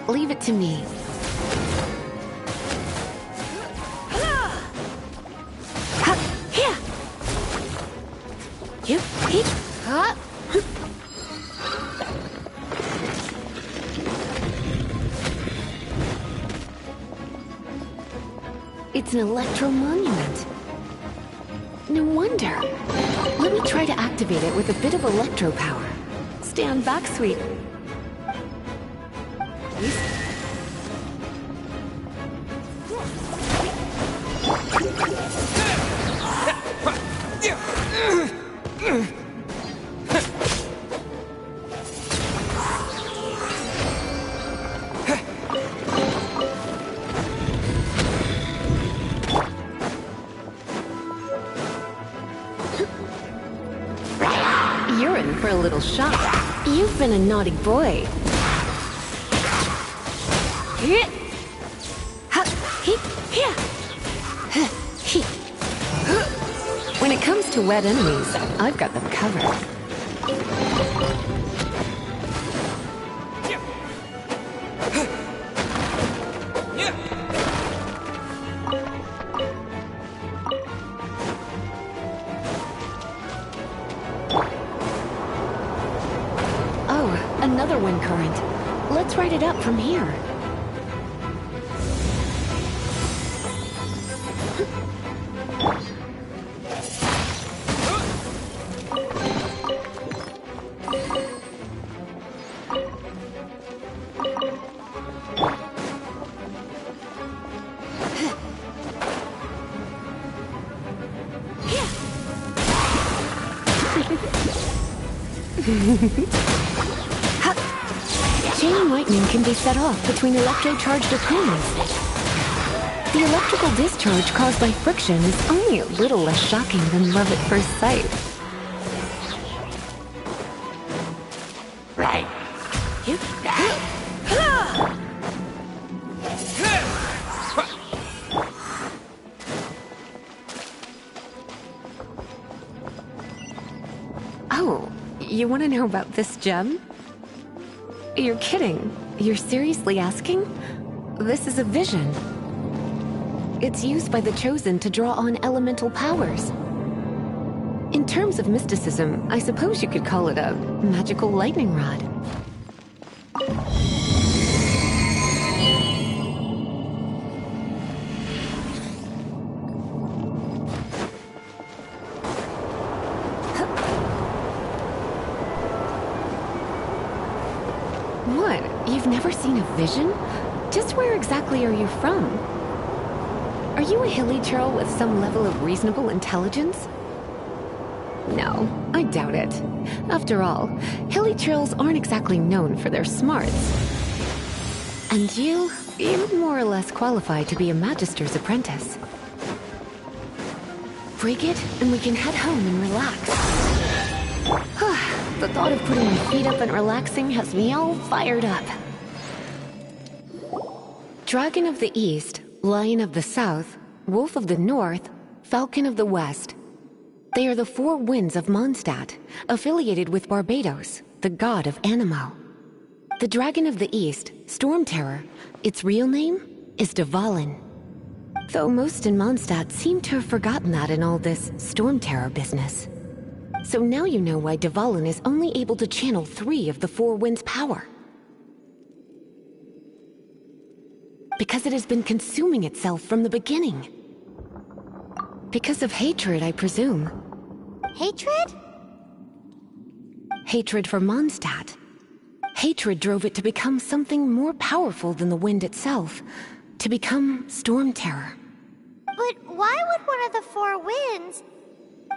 Leave it to me. It's an electro monument. No wonder. Let me try to activate it with a bit of electro power. Stand back, sweet. You're in for a little shock. You've been a naughty boy. When it comes to wet enemies, I've got them covered. Oh, another wind current. Let's ride it up from here. Chain lightning can be set off between electro-charged opponents. The electrical discharge caused by friction is only a little less shocking than love at first sight. Right. Oh, you want to know about this gem? You're kidding. You're seriously asking? This is a vision. It's used by the Chosen to draw on elemental powers. In terms of mysticism, I suppose you could call it a magical lightning rod. What? You've never seen a vision? Just where exactly are you from? Are you a hilly churl with some level of reasonable intelligence? No, I doubt it. After all, hilly churls aren't exactly known for their smarts. And you're more or less qualified to be a magister's apprentice. Break it, and we can head home and relax. The thought of putting my feet up and relaxing has me all fired up. Dragon of the East, Lion of the South, Wolf of the North, Falcon of the West. They are the four winds of Mondstadt, affiliated with Barbados, the god of Anemo. The Dragon of the East, Storm Terror, its real name is Dvalin. Though most in Mondstadt seem to have forgotten that in all this Storm Terror business. So now you know why Dvalin is only able to channel 3 of the four winds' power. Because it has been consuming itself from the beginning. Because of hatred, I presume. Hatred? Hatred for Mondstadt. Hatred drove it to become something more powerful than the wind itself. To become Storm Terror. But why would one of the four winds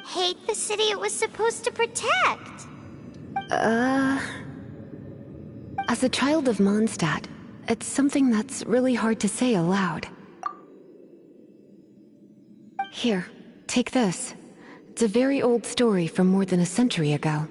hate the city it was supposed to protect? As a child of Mondstadt, it's something that's really hard to say aloud. Here, take this. It's a very old story from more than a century ago.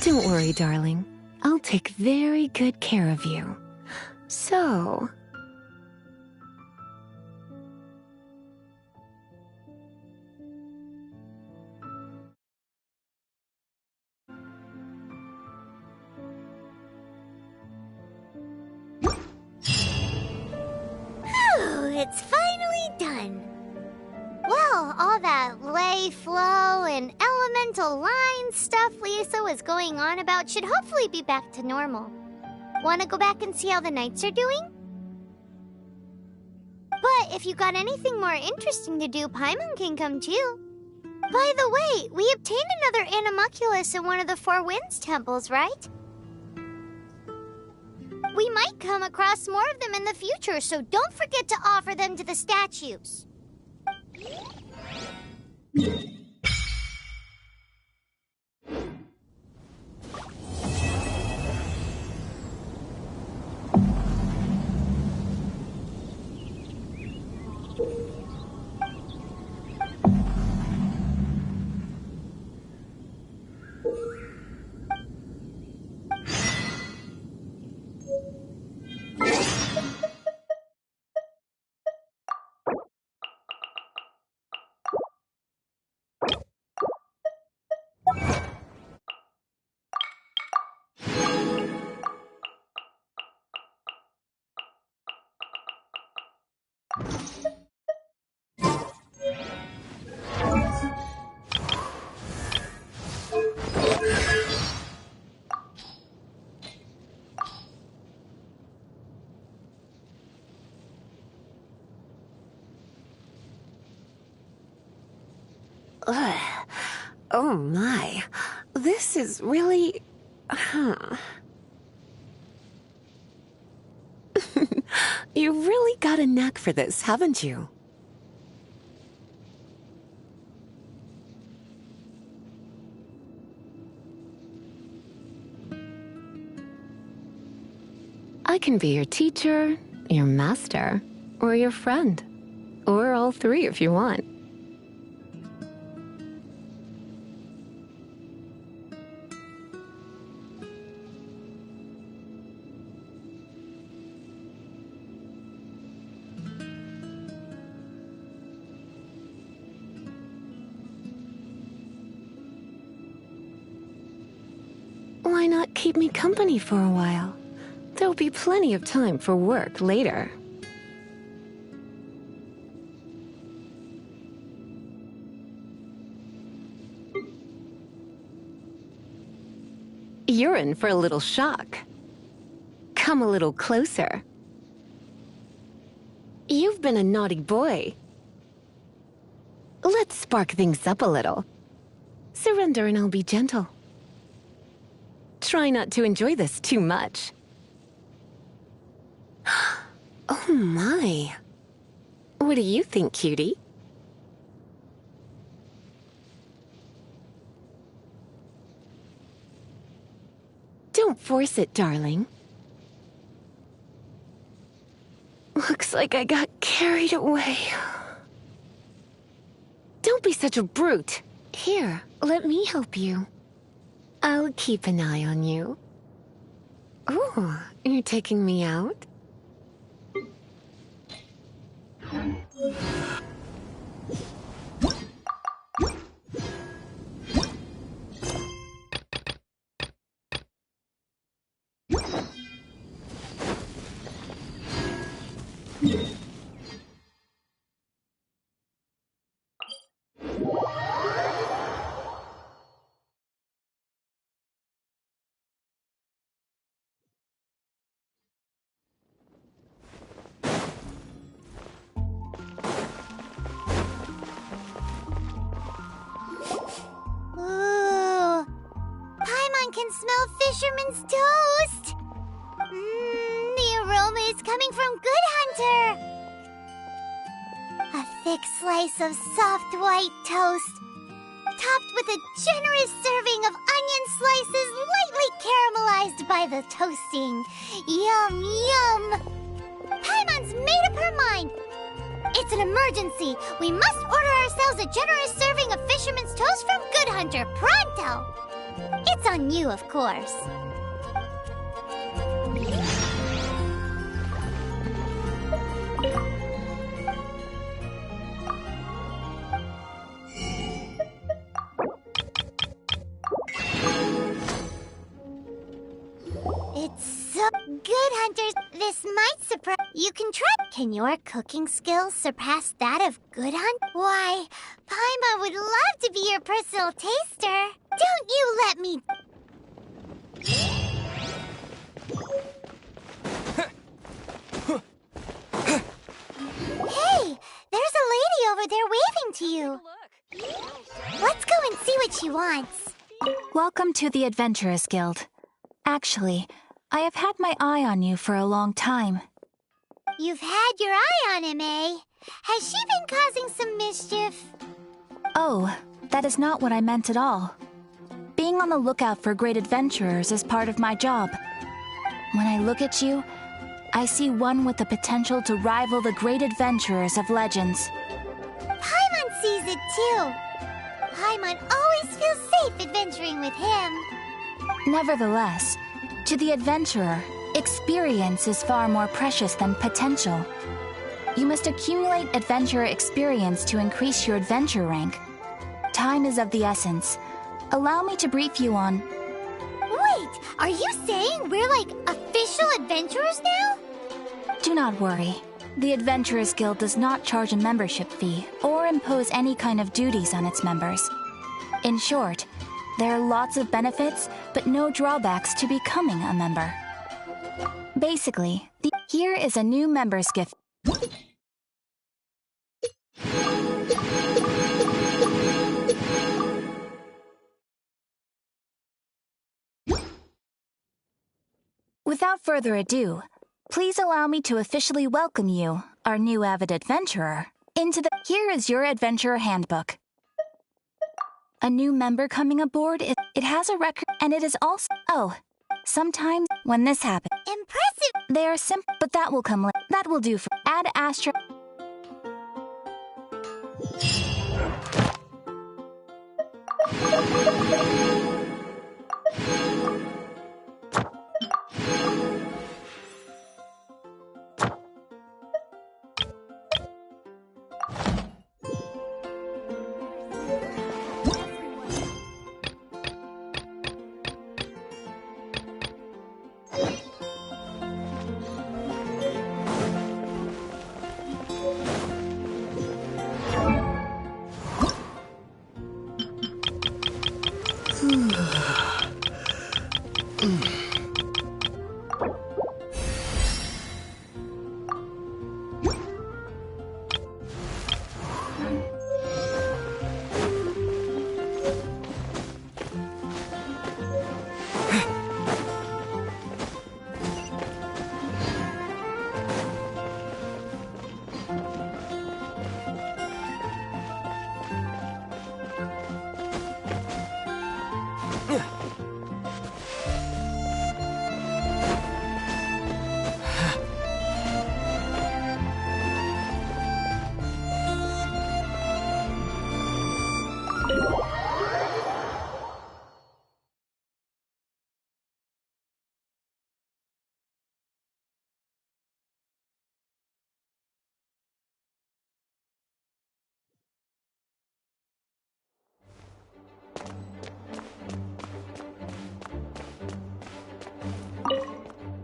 Don't worry, darling. I'll take very good care of you. So... It's finally done. Well, all that lay, flow, and elemental line stuff Lisa was going on about should hopefully be back to normal. Want to go back and see how the knights are doing? But if you got anything more interesting to do, Paimon can come too. By the way, we obtained another Animalculus in one of the Four Winds temples, right? We might come across more of them in the future, so don't forget to offer them to the statues. Ugh. Oh my. This is really... You really got a knack for this, haven't you? I can be your teacher, Your master? Or your friend? Or all three if you want. Why not keep me company for a while? There'll be plenty of time for work later. You're in for a little shock. Come a little closer. You've been a naughty boy. Let's spark things up a little. Surrender and I'll be gentle. Try not to enjoy this too much. Oh my. What do you think, cutie? Don't force it, darling. Looks like I got carried away. Don't be such a brute. Here, let me help you. I'll keep an eye on you. Ooh, you're taking me out? Ooh, Paimon can smell fisherman's toast. The aroma is coming from Good Hunter. A thick slice of soft white toast, topped with a generous serving of onion slices lightly caramelized by the toasting. Yum, yum. Paimon's made up her mind. It's an emergency. We must order ourselves a generous serving of fisherman's toast from Good Hunter, pronto. It's on you, of course. It's so Good Hunters. This might surprise you. Can try. Can your cooking skills surpass that of Good Hunt? Why, Paimon would love to be your personal taster. Don't you let me. Hey, there's a lady over there waving to you. Let's go and see what she wants. Welcome to the Adventurers Guild. Actually, I have had my eye on you for a long time. You've had your eye on him, eh? Has she been causing some mischief? Oh, that is not what I meant at all. Being on the lookout for great adventurers is part of my job. When I look at you, I see one with the potential to rival the great adventurers of legends. Paimon sees it too. Paimon always feels safe adventuring with him. Nevertheless, to the adventurer, experience is far more precious than potential. You must accumulate adventurer experience to increase your adventure rank. Time is of the essence. Allow me to brief you on... Wait, are you saying we're like official adventurers now? Do not worry. The Adventurers Guild does not charge a membership fee or impose any kind of duties on its members. In short, there are lots of benefits, but no drawbacks to becoming a member. Basically, here is a new member's gift. Without further ado, please allow me to officially welcome you, our new avid adventurer, into the... Here is your adventurer handbook. A new member coming aboard, it has a record, and it is also... Oh, sometimes when this happens... Impressive! They are simple, but that will come later. That will do for add Astro.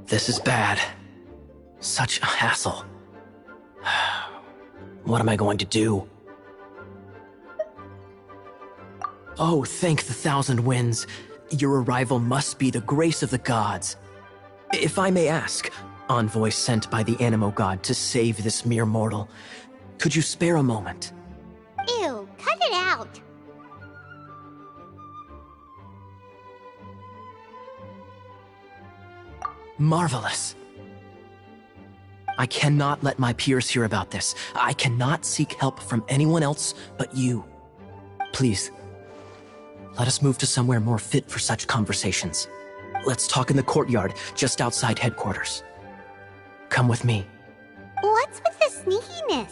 This is bad. Such a hassle. What am I going to do? Oh, thank the thousand winds. Your arrival must be the grace of the gods. If I may ask, envoy sent by the Animo god to save this mere mortal, could you spare a moment? Ew, cut it out. Marvelous. I cannot let my peers hear about this. I cannot seek help from anyone else but you. Please, let us move to somewhere more fit for such conversations. Let's talk in the courtyard just outside headquarters. Come with me. What's with the sneakiness?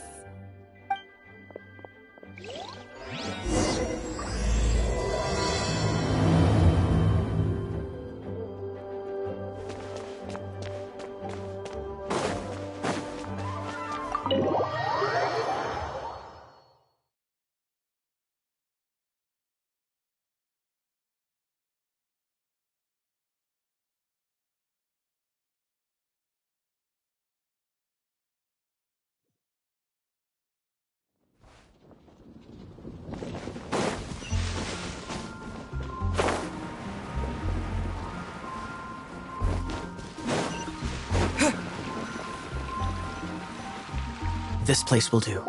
This place will do.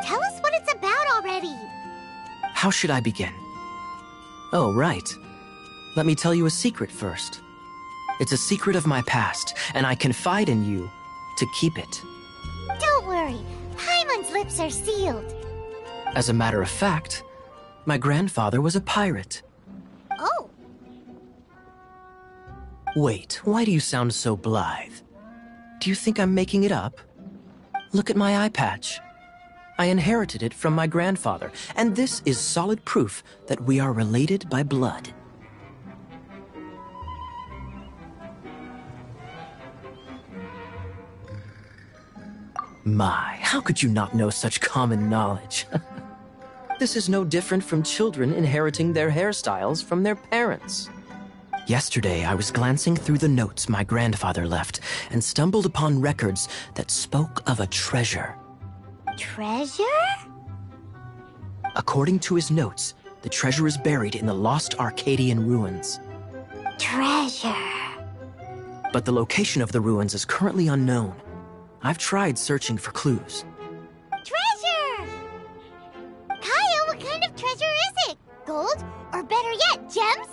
Tell us what it's about already. How should I begin? Oh, right. Let me tell you a secret first. It's a secret of my past, and I confide in you to keep it. Don't worry, Paimon's lips are sealed. As a matter of fact, my grandfather was a pirate. Oh. Wait, why do you sound so blithe? Do you think I'm making it up? Look at my eye patch. I inherited it from my grandfather, and this is solid proof that we are related by blood. My, how could you not know such common knowledge? This is no different from children inheriting their hairstyles from their parents. Yesterday, I was glancing through the notes my grandfather left and stumbled upon records that spoke of a treasure. Treasure? According to his notes, the treasure is buried in the lost Arcadian ruins. Treasure. But the location of the ruins is currently unknown. I've tried searching for clues. Treasure! Kyle, what kind of treasure is it? Gold? Or better yet, gems?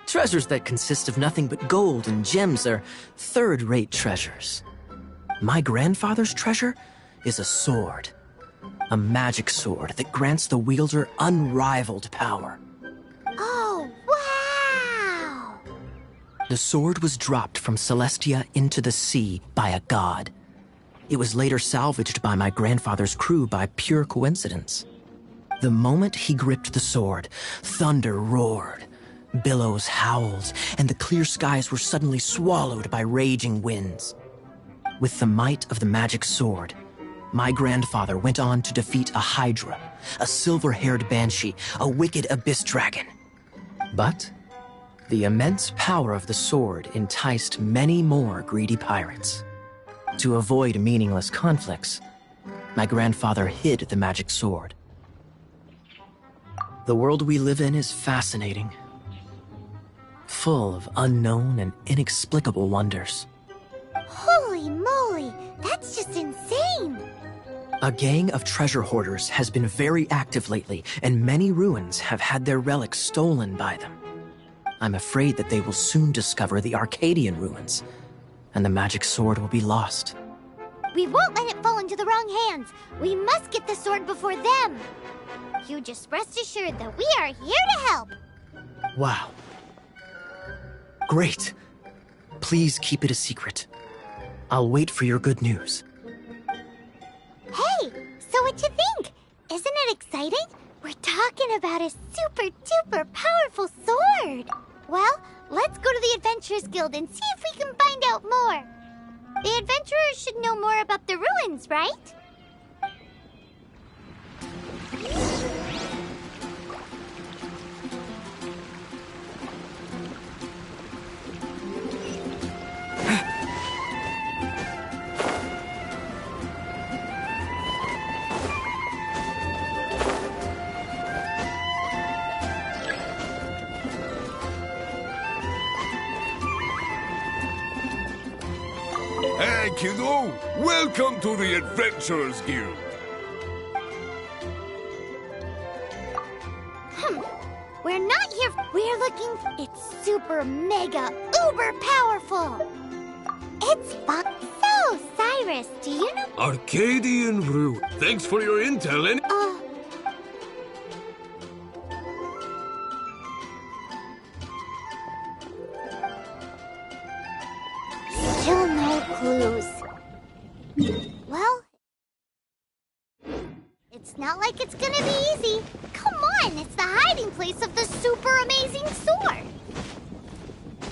Treasures that consist of nothing but gold and gems are third-rate treasures. My grandfather's treasure is a sword. A magic sword that grants the wielder unrivaled power. Oh, wow! The sword was dropped from Celestia into the sea by a god. It was later salvaged by my grandfather's crew by pure coincidence. The moment he gripped the sword, thunder roared, billows howled, and the clear skies were suddenly swallowed by raging winds. With the might of the magic sword, my grandfather went on to defeat a hydra, a silver-haired banshee, a wicked abyss dragon. But the immense power of the sword enticed many more greedy pirates. To avoid meaningless conflicts, my grandfather hid the magic sword. The world we live in is fascinating, full of unknown and inexplicable wonders. Holy moly, that's just insane! A gang of treasure hoarders has been very active lately, and many ruins have had their relics stolen by them. I'm afraid that they will soon discover the Arcadian ruins, and the magic sword will be lost. We won't let it fall into the wrong hands. We must get the sword before them. You just rest assured that we are here to help. Wow. Great. Please keep it a secret. I'll wait for your good news. Hey, so what you think? Isn't it exciting? We're talking about a super duper powerful sword. Well, let's go to the Adventurers Guild and see if we can find out more. The adventurers should know more about the ruins, right? Hey, kiddo! Welcome to the Adventurers Guild! We're not here. We're looking. It's super mega uber powerful. It's fun. So, Cyrus, do you know? Arcadian Brew. Thanks for your intel and... Still no clues. Well, it's not like it's gonna be easy. Come on, it's the hiding place of the super amazing sword.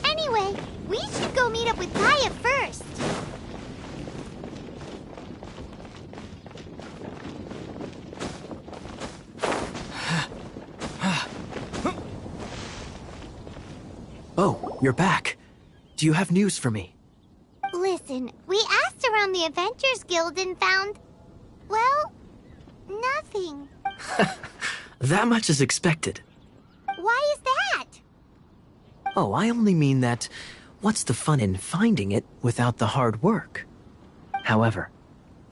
Anyway, we should go meet up with Gaia first. Oh, you're back. Do you have news for me? Listen, we asked around the Adventurers Guild and found, well, nothing. That much is expected. Why is that? Oh, I only mean that what's the fun in finding it without the hard work? However,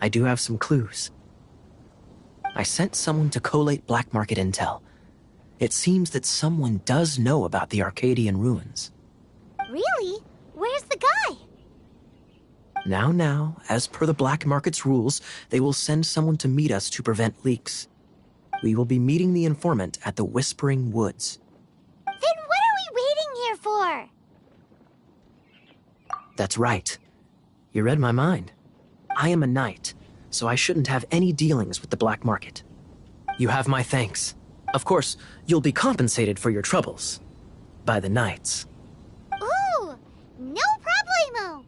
I do have some clues. I sent someone to collate black market intel. It seems that someone does know about the Arcadian ruins. Really? Where's the guy? Now, as per the black market's rules, they will send someone to meet us to prevent leaks. We will be meeting the informant at the Whispering Woods. Then what are we waiting here for? That's right. You read my mind. I am a knight, so I shouldn't have any dealings with the black market. You have my thanks. Of course, you'll be compensated for your troubles. By the knights. Ooh, no problemo.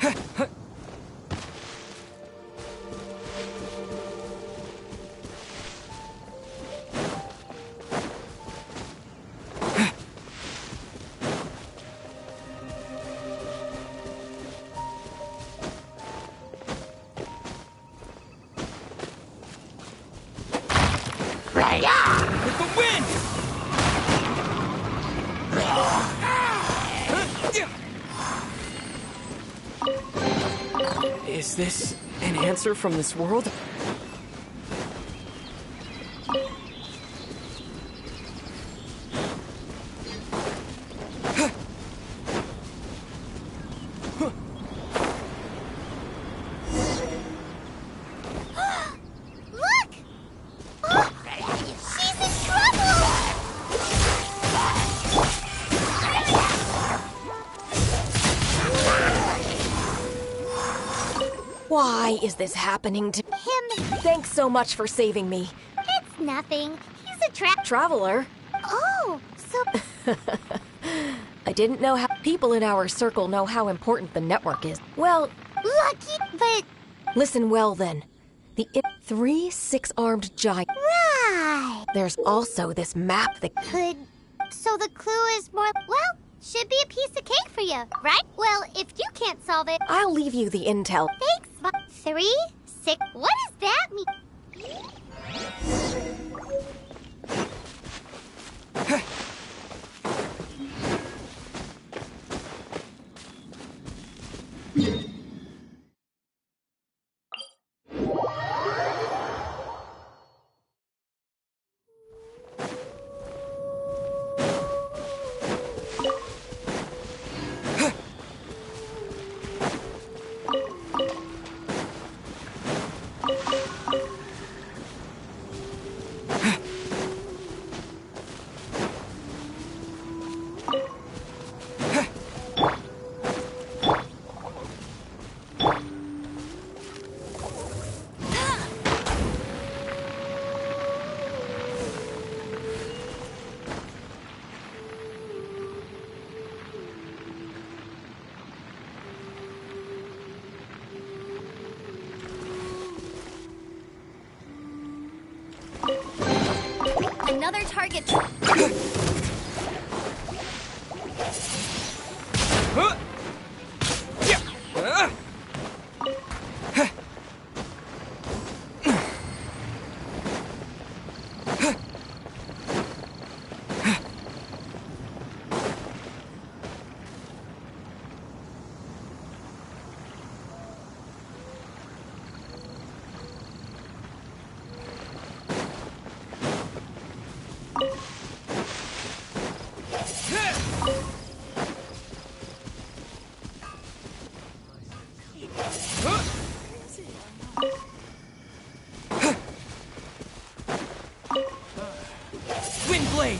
With the wind! Is this an answer from this world? Look! Oh, she's in trouble! Why is this happening to Him. Thanks so much for saving me. It's nothing. He's a Traveler? Oh, so I didn't know how people in our circle know how important the network is. Well, lucky, but listen well then. The 3 6-armed giant. right. There's also this map that So the clue is more, well, should be a piece of cake for you, right? Well, if you can't solve it, I'll leave you the intel. thanks. 3, 6, what does that mean? Another target. Wind blade!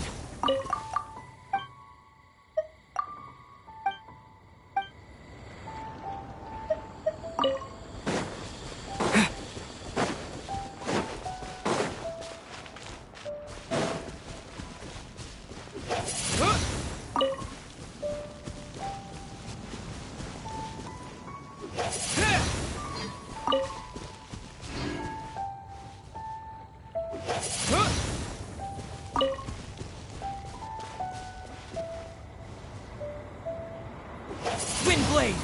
Wind blade!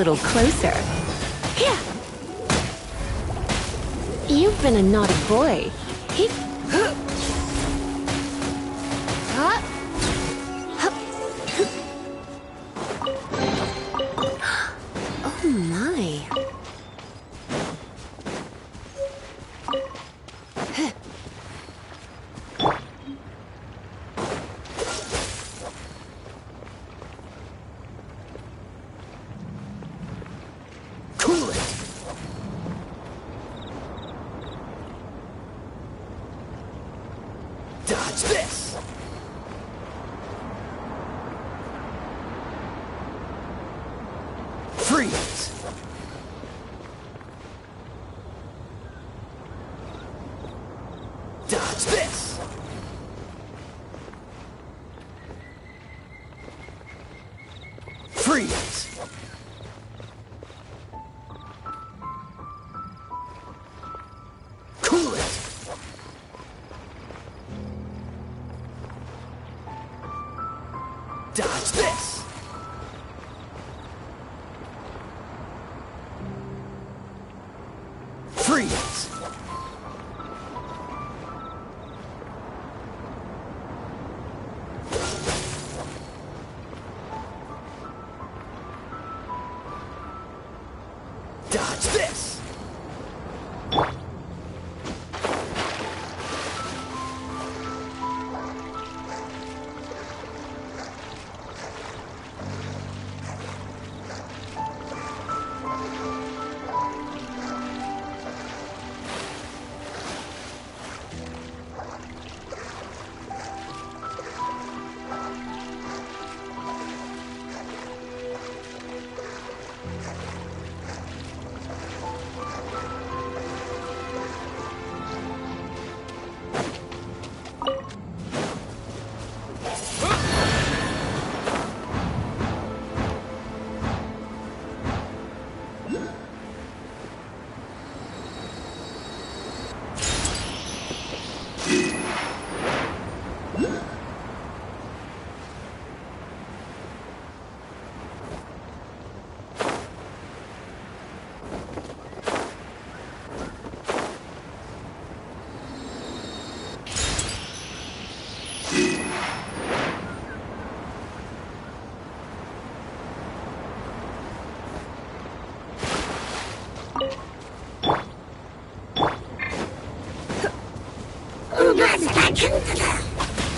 little closer. Yeah. You've been a naughty boy. Oh my. Cool it! Dodge this! Freeze! Dodge this! Freeze! Cool it! Dodge this! Freeze! Dodge this!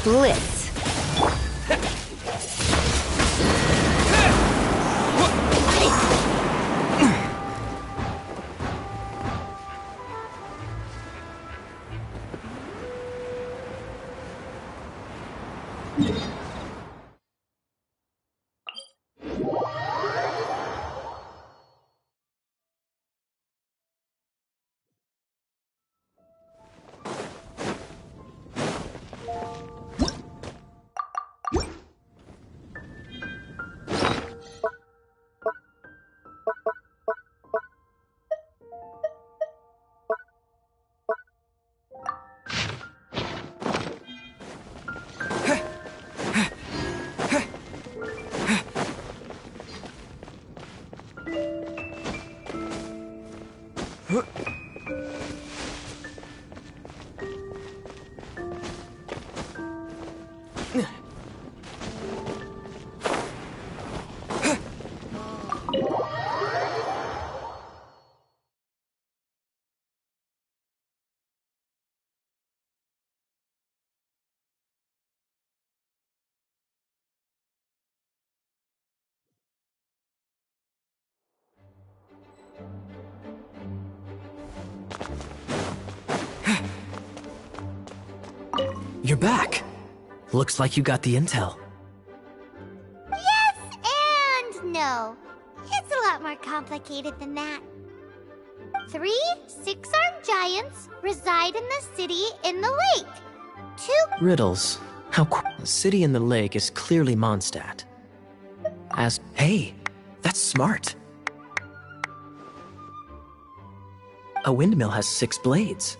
Blitz. You're back. Looks like you got the intel. Yes and no. It's a lot more complicated than that. 3 six-armed giants reside in the city in the lake. 2 Riddles. The city in the lake is clearly Mondstadt. Hey, that's smart. A windmill has 6 blades.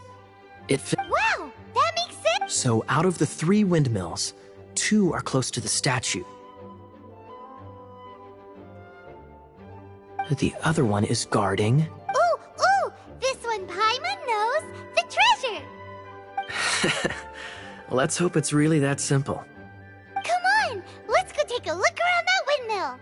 Wow, that makes sense. So out of the 3 windmills, 2 are close to the statue. The other one is guarding. Ooh, ooh! This one Paimon knows the treasure! Let's hope it's really that simple. Come on! Let's go take a look around that windmill!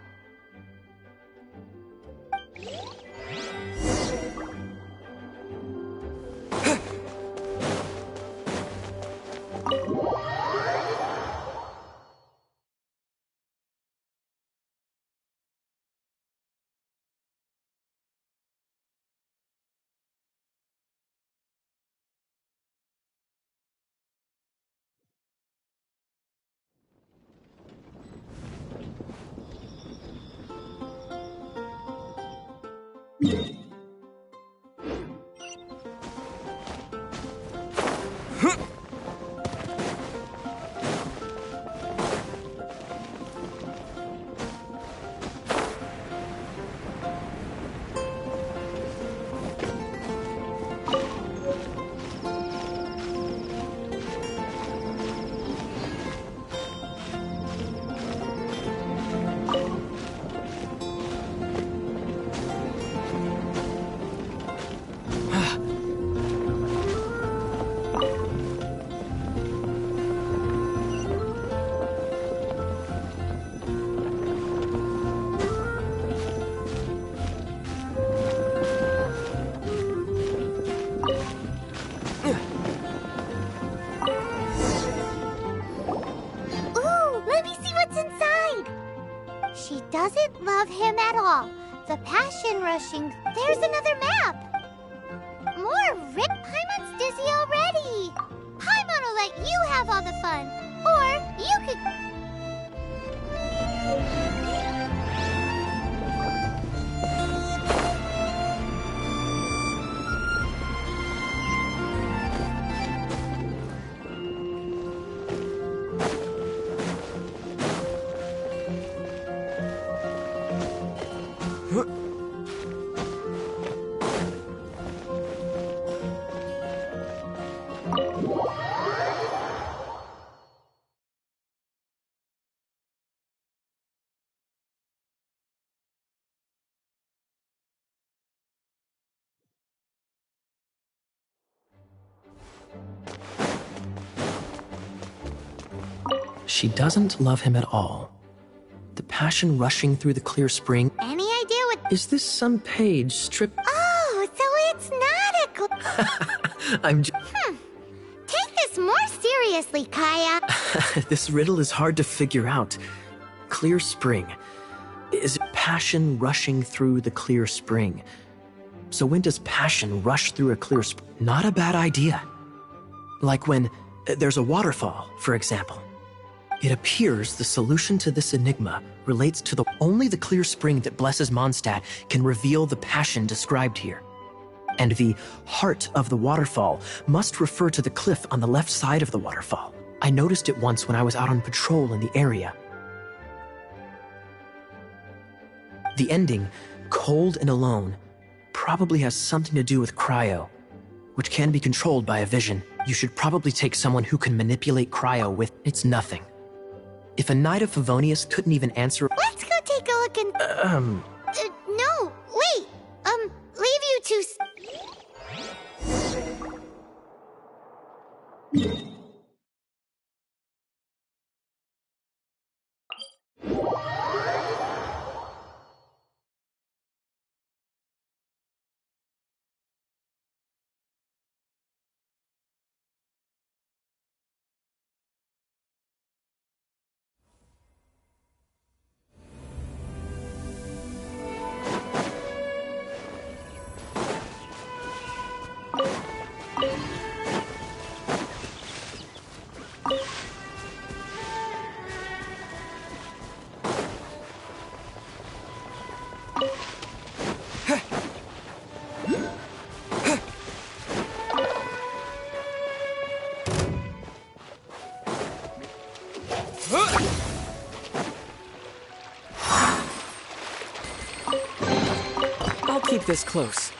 She doesn't love him at all. The passion rushing. There's another map. More rip. Paimon's dizzy already. Paimon will let you have all the fun. Or you could... She doesn't love him at all. The passion rushing through the clear spring. Any idea what... Is this some page stripped? Oh, so it's not a... I'm Take this more seriously, Kaya. This riddle is hard to figure out. Clear spring. Is it passion rushing through the clear spring? So when does passion rush through a clear spring? Not a bad idea. Like when there's a waterfall, for example. It appears the solution to this enigma relates to only the clear spring that blesses Mondstadt can reveal the passion described here. And the heart of the waterfall must refer to the cliff on the left side of the waterfall. I noticed it once when I was out on patrol in the area. The ending, cold and alone, probably has something to do with cryo, which can be controlled by a vision. You should probably take someone who can manipulate cryo with... It's nothing. If a Knight of Favonius couldn't even answer... Let's go take a look and... no, wait. Leave you two... I'll keep this close.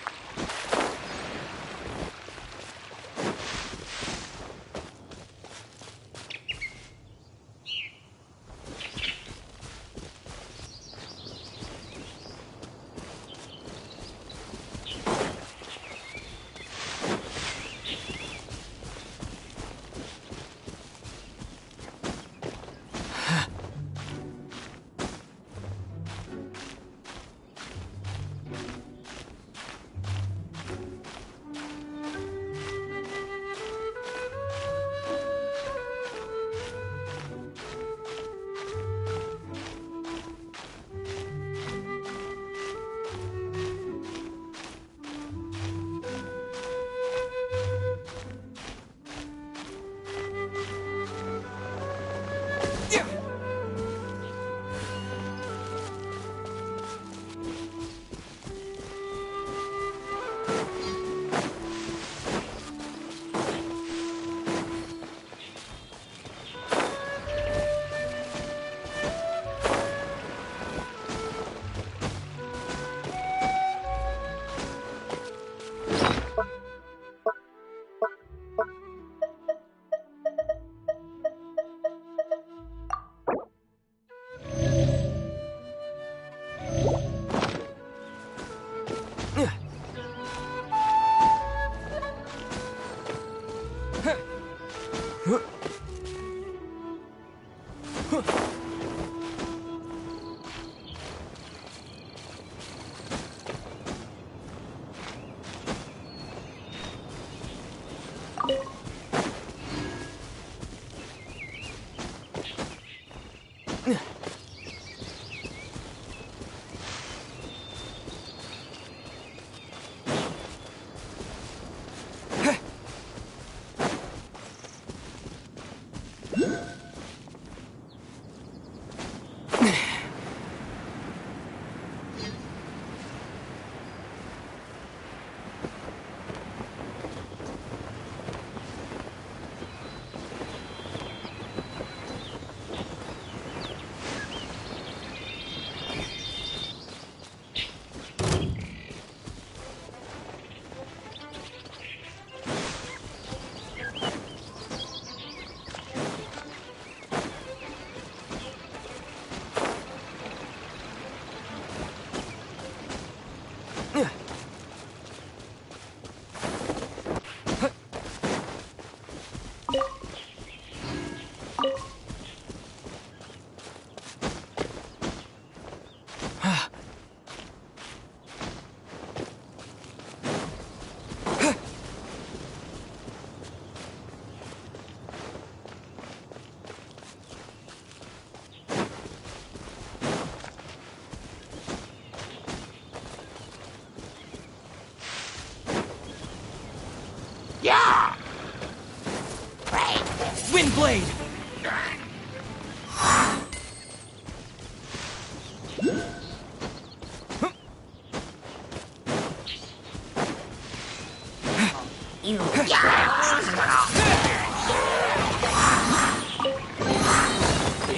Windblade!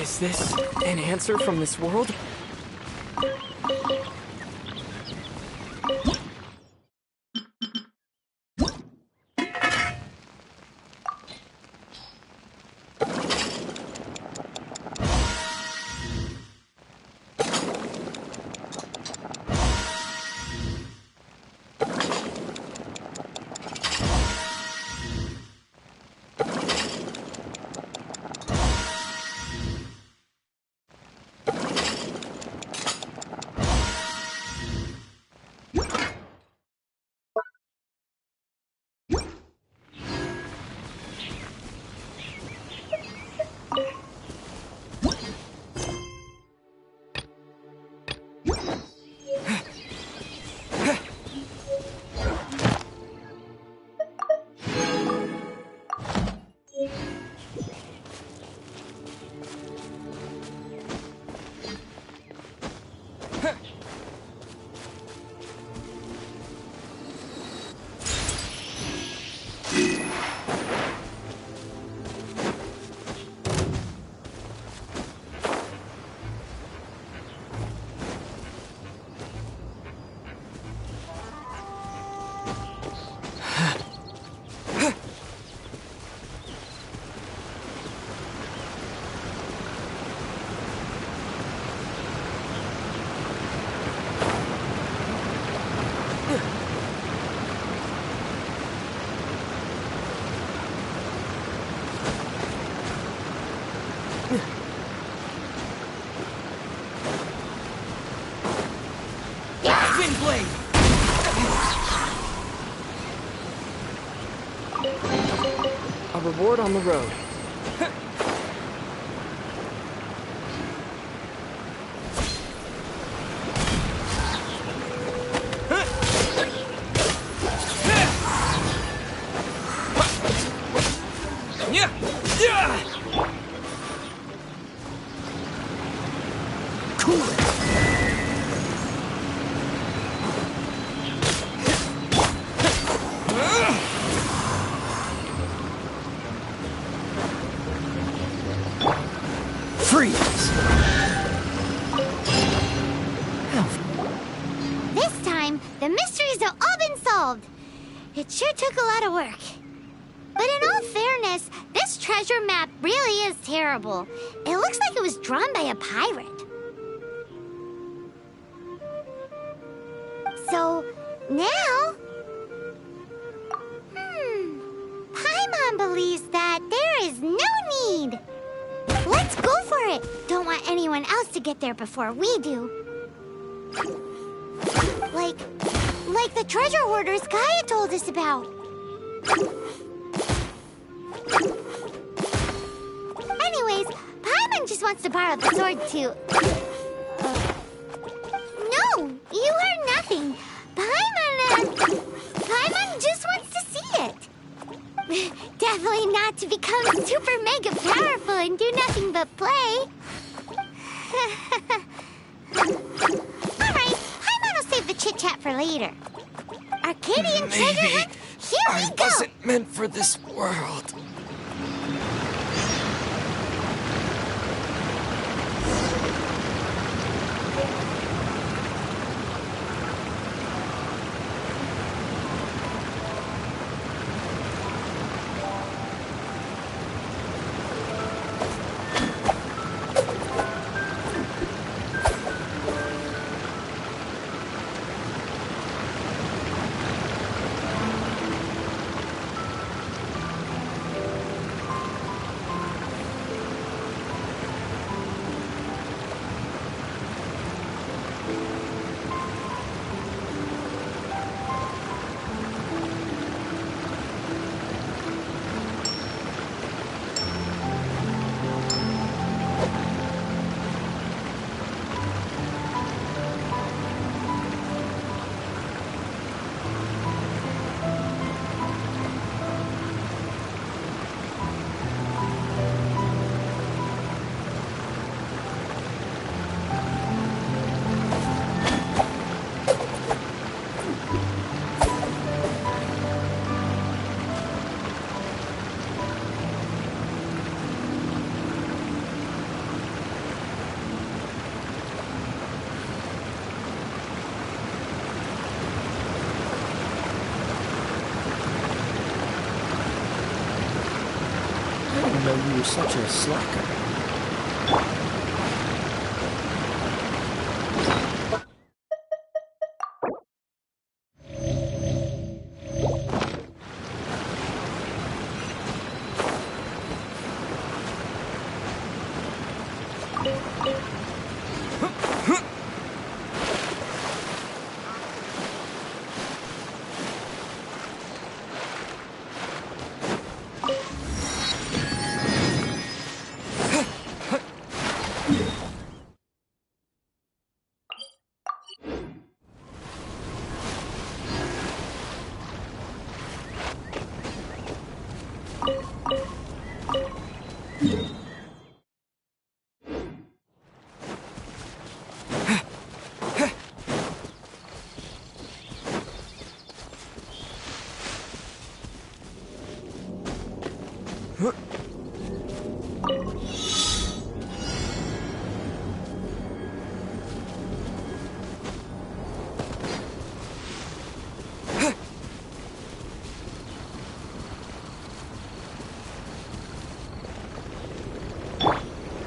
Is this an answer from this world? A reward on the road. This time, the mysteries have all been solved. It sure took a lot of work. But in all fairness, this treasure map really is terrible. It looks like it was drawn by a pirate. So, now... Paimon believes that want anyone else to get there before we do. Like the treasure hoarders Gaia told us about. Anyways, Paimon just wants to borrow the sword to... No, you heard nothing. Paimon just wants to see it. Definitely not to become super mega powerful and do nothing but play. Alright, Paimon will save the chit-chat for later. Arcadian treasure hunt? Here we go! I wasn't meant for this world. I didn't know you were such a slacker.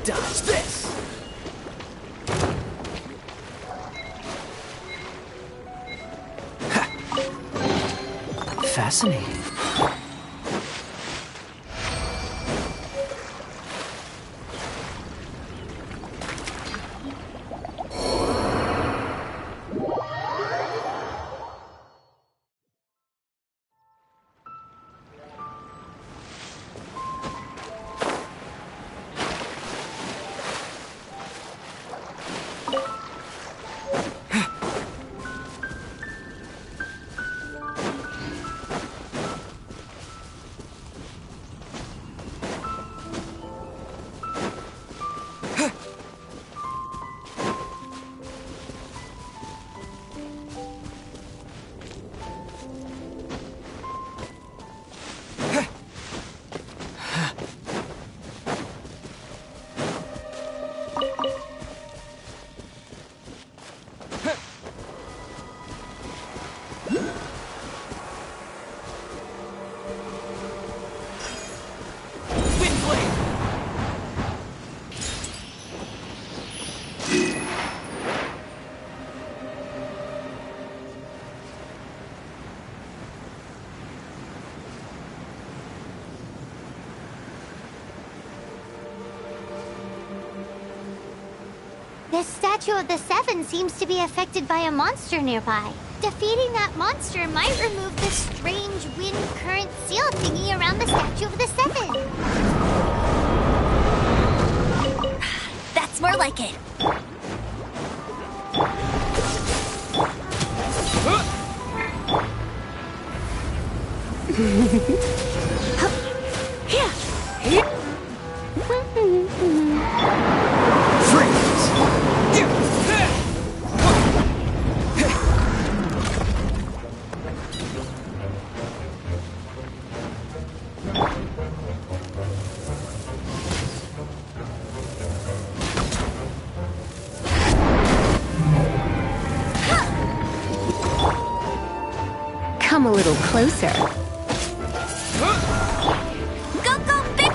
Dodge this! Fascinating. This statue of the Seven seems to be affected by a monster nearby. Defeating that monster might remove the strange wind current seal thingy around the statue of the Seven. That's more like it. Come a little closer. Go, go, big!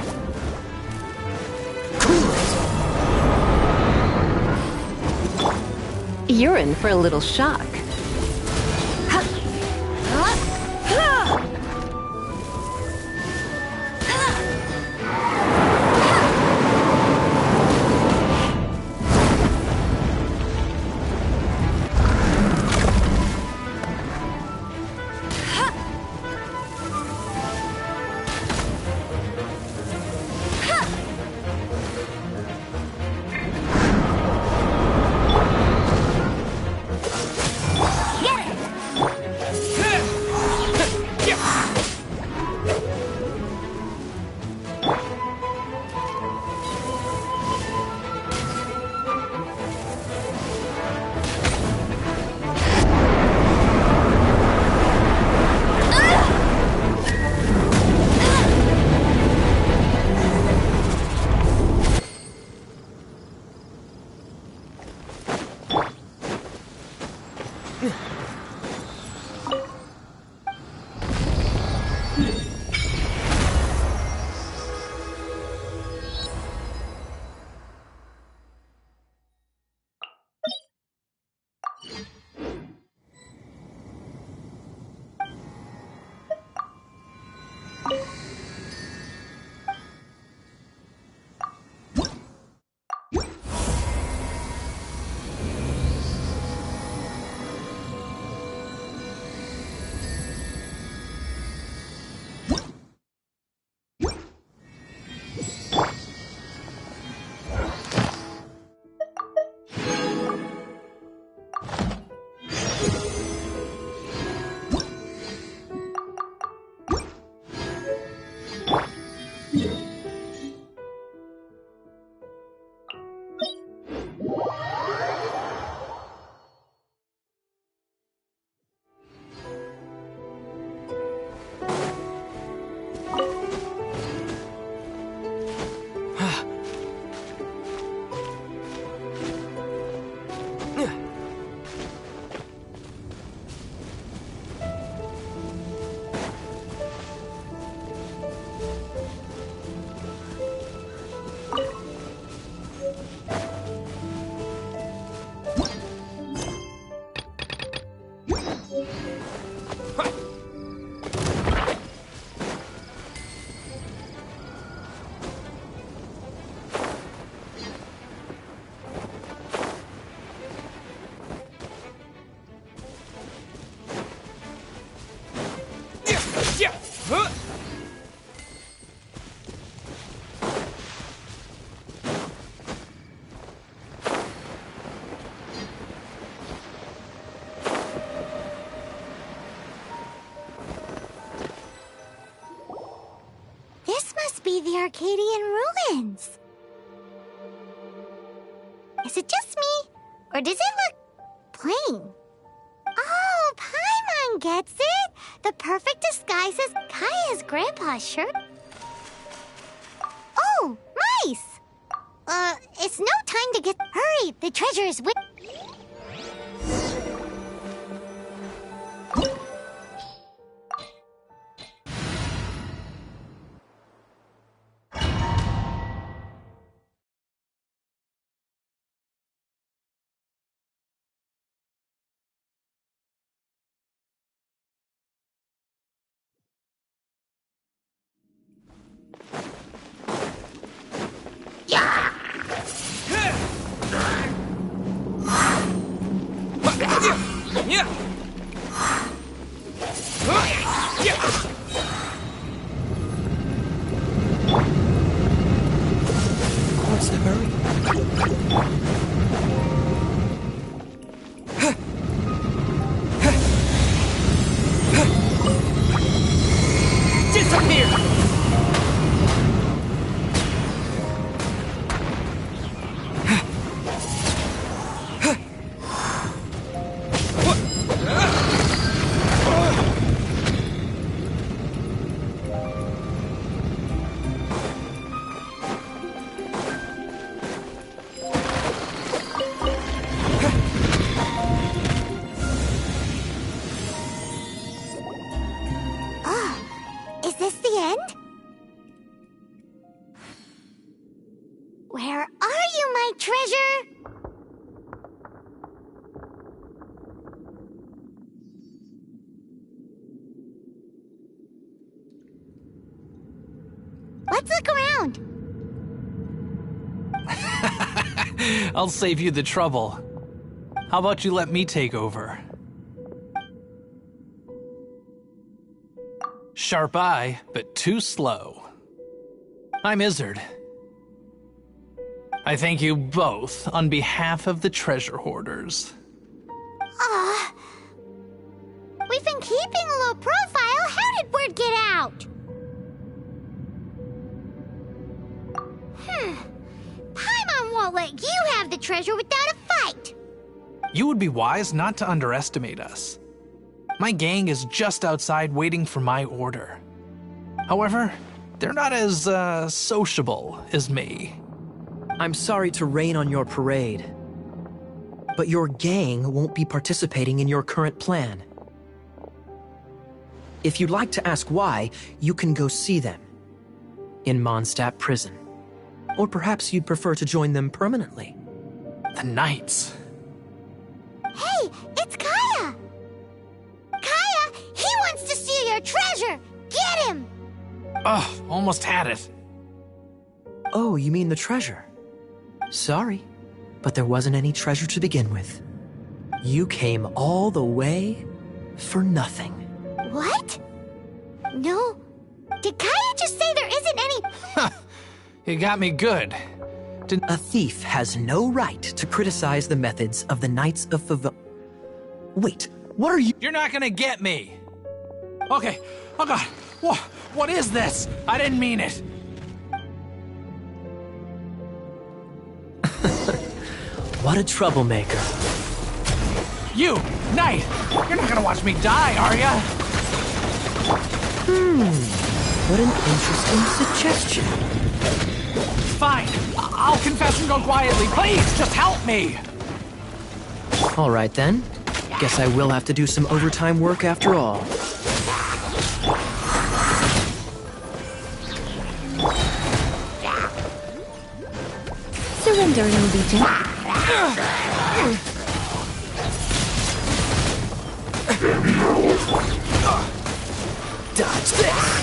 You're in for a little shock. Be the Arcadian ruins. Is it just me, or does it look plain? Oh, Paimon gets it. The perfect disguise is Kaya's grandpa's shirt. Oh, mice! It's no time to get... Hurry, the treasure is with... want treasure? Let's look around. I'll save you the trouble. How about you let me take over? Sharp eye, but too slow. I'm Izzard. I thank you both on behalf of the treasure hoarders. We've been keeping a low profile. How did word get out? Paimon won't let you have the treasure without a fight. You would be wise not to underestimate us. My gang is just outside waiting for my order. However, they're not as, sociable as me. I'm sorry to rain on your parade, but your gang won't be participating in your current plan. If you'd like to ask why, you can go see them in Mondstadt Prison. Or perhaps you'd prefer to join them permanently. The Knights. Hey, it's Kaya! Kaya, he wants to steal your treasure! Get him! Ugh, almost had it. Oh, you mean the treasure? Sorry, but there wasn't any treasure to begin with. You came all the way for nothing. What? No. Did Kaya just say there isn't any... You got me good. A thief has no right to criticize the methods of the Knights of Favon. Wait, what are you— You're not gonna get me. Okay, oh god, what is this? I didn't mean it. What a troublemaker. You, Knight, you're not gonna watch me die, are ya? What an interesting suggestion. Fine, I'll confess and go quietly. Please, just help me. All right then. Guess I will have to do some overtime work after all. Surrender and you'll be gentle. Dodge this!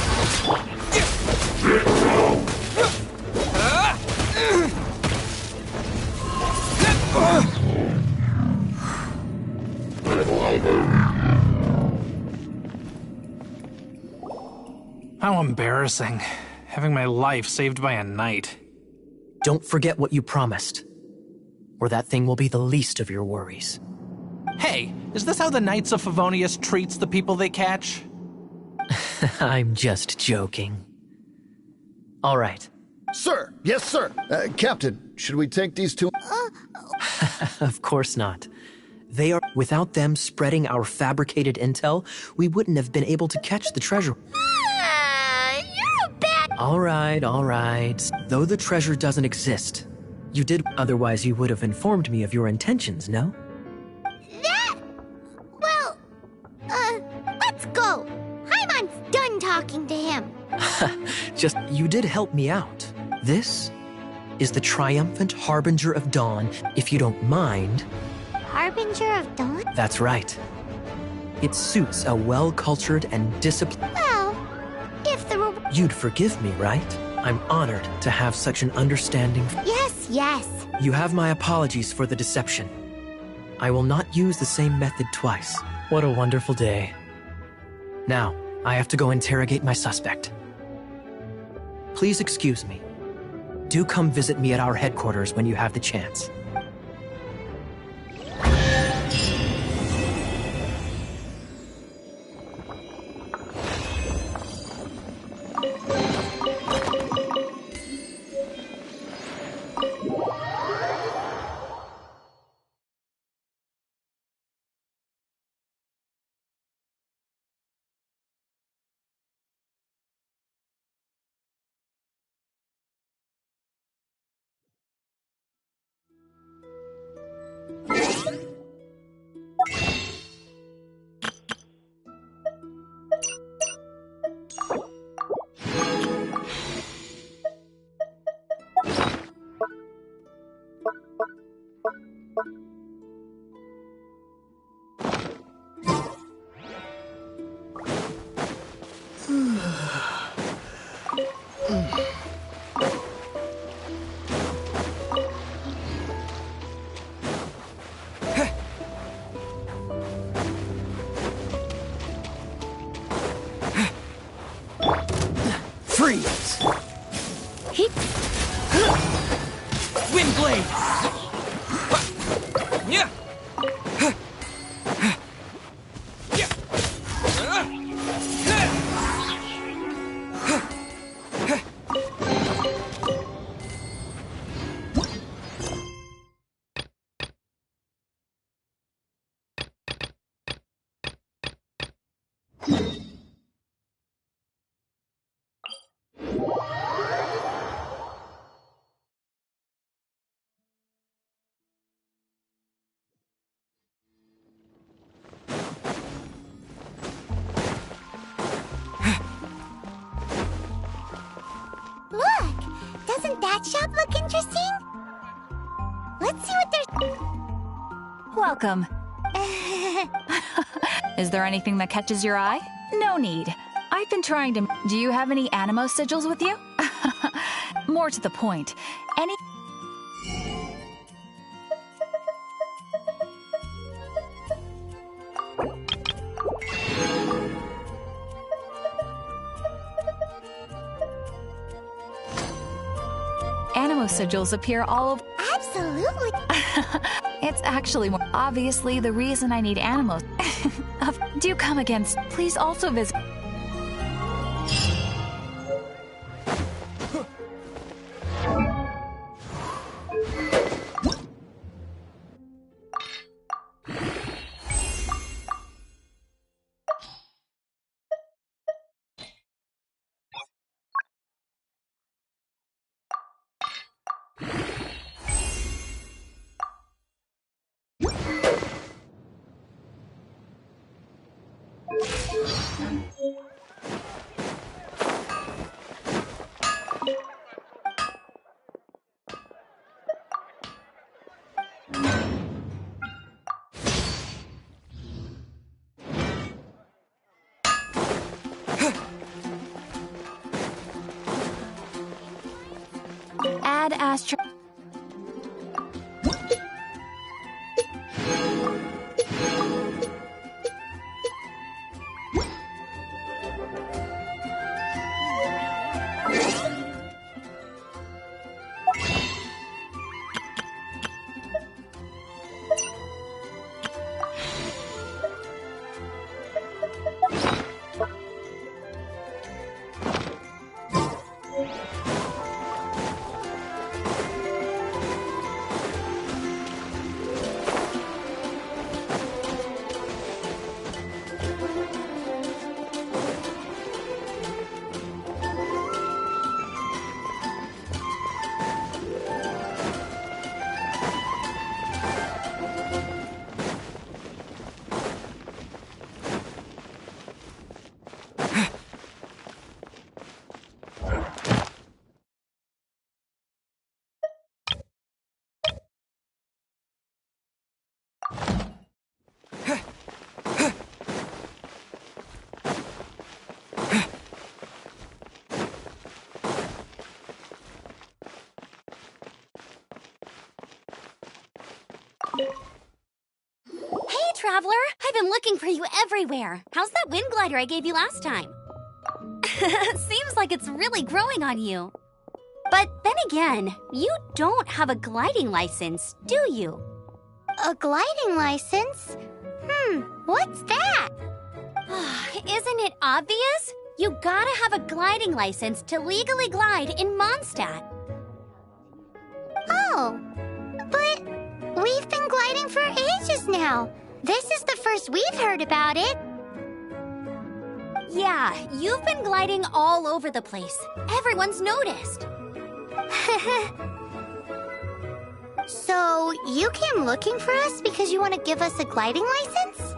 How embarrassing, having my life saved by a knight. Don't forget what you promised, or that thing will be the least of your worries. Hey, is this how the Knights of Favonius treats the people they catch? I'm just joking. All right. Sir! Yes, sir! Captain, should we take these two? Of course not. They are— Without them spreading our fabricated intel, we wouldn't have been able to catch the treasure. You're a bad... All right. Though the treasure doesn't exist, you did— Otherwise you would have informed me of your intentions, no? That... Well... let's go. Paimon's done talking to him. Just— You did help me out. This is the triumphant Harbinger of Dawn. If you don't mind— Harbinger of Dawn? That's right. It suits a well-cultured and disciplined— Well, if the You'd forgive me, right? I'm honored to have such an understanding— Yes. You have my apologies for the deception. I will not use the same method twice. What a wonderful day. Now, I have to go interrogate my suspect. Please excuse me. Do come visit me at our headquarters when you have the chance. Freeze! Wind blade! Yeah! Look! Doesn't that shop look interesting? Let's see what there's... Welcome. Is there anything that catches your eye? No need. I've been trying to... Do you have any Animo sigils with you? More to the point. Any... Animo sigils appear all over... Absolutely. It's actually more... Obviously, the reason I need Animos... Do come against... Please also visit... Add Astro... Hey, Traveler! I've been looking for you everywhere. How's that wind glider I gave you last time? Seems like it's really growing on you. But then again, you don't have a gliding license, do you? A gliding license? What's that? Isn't it obvious? You gotta have a gliding license to legally glide in Mondstadt. Oh, but we've been gliding for ages now. This is the first we've heard about it. Yeah, you've been gliding all over the place. Everyone's noticed. So, you came looking for us because you want to give us a gliding license?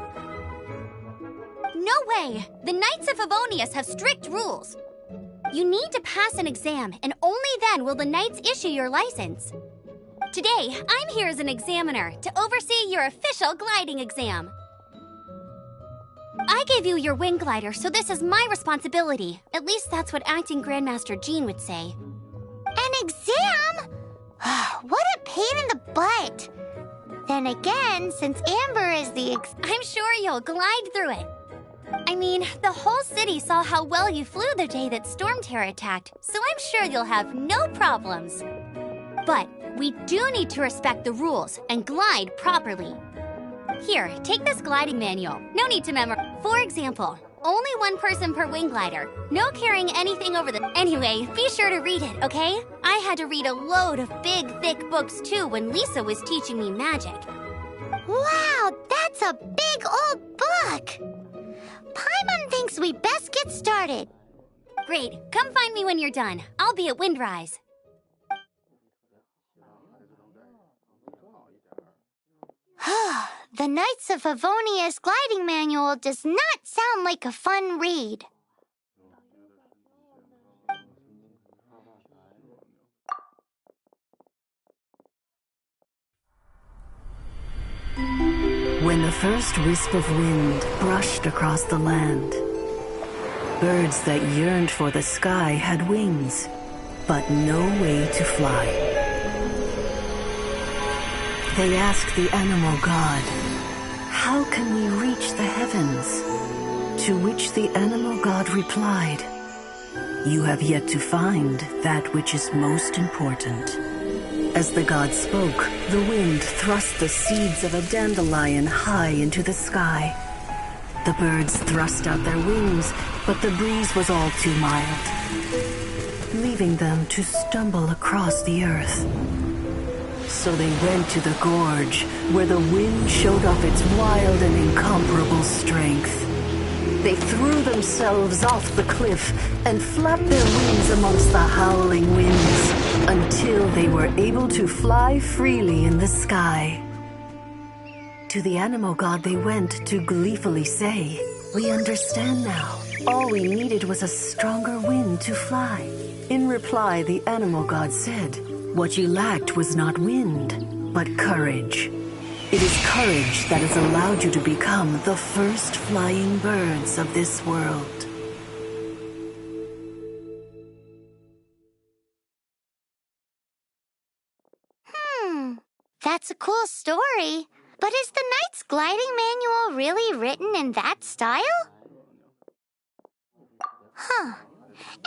No way! The Knights of Favonius have strict rules. You need to pass an exam, and only then will the Knights issue your license. Today, I'm here as an examiner to oversee your official gliding exam. I gave you your wing glider, so this is my responsibility. At least that's what Acting Grandmaster Jean would say. An exam? What a pain in the butt. Then again, since Amber is the I'm sure you'll glide through it. I mean, the whole city saw how well you flew the day that Storm Terror attacked, so I'm sure you'll have no problems. But we do need to respect the rules and glide properly. Here, take this gliding manual. No need to memorize. For example, only one person per wing glider. No carrying anything over the... Anyway, be sure to read it, okay? I had to read a load of big, thick books too when Lisa was teaching me magic. Wow, that's a big old book! Paimon thinks we best get started. Great, come find me when you're done. I'll be at Windrise. The Knights of Favonius gliding manual does not sound like a fun read. When the first wisp of wind brushed across the land, birds that yearned for the sky had wings, but no way to fly. They asked the animal god, "How can we reach the heavens?" To which the animal god replied, "You have yet to find that which is most important." As the god spoke, the wind thrust the seeds of a dandelion high into the sky. The birds thrust out their wings, but the breeze was all too mild, leaving them to stumble across the earth. So they went to the gorge, where the wind showed off its wild and incomparable strength. They threw themselves off the cliff and flapped their wings amongst the howling winds until they were able to fly freely in the sky. To the animal god they went to gleefully say, "We understand now. All we needed was a stronger wind to fly." In reply, the animal god said, "What you lacked was not wind, but courage. It is courage that has allowed you to become the first flying birds of this world." That's a cool story. But is the Knight's gliding manual really written in that style?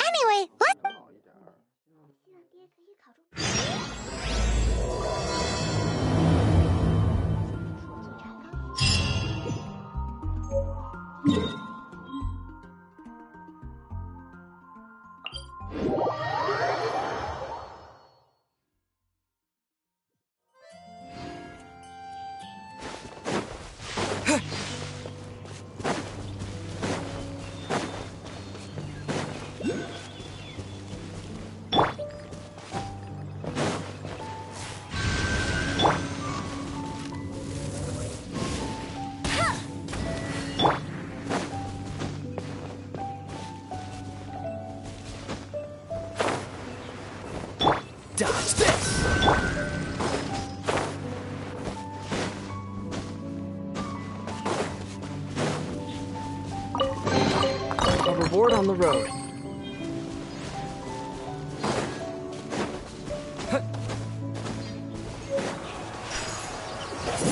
Anyway, let's... Dodge this! A reward on the road.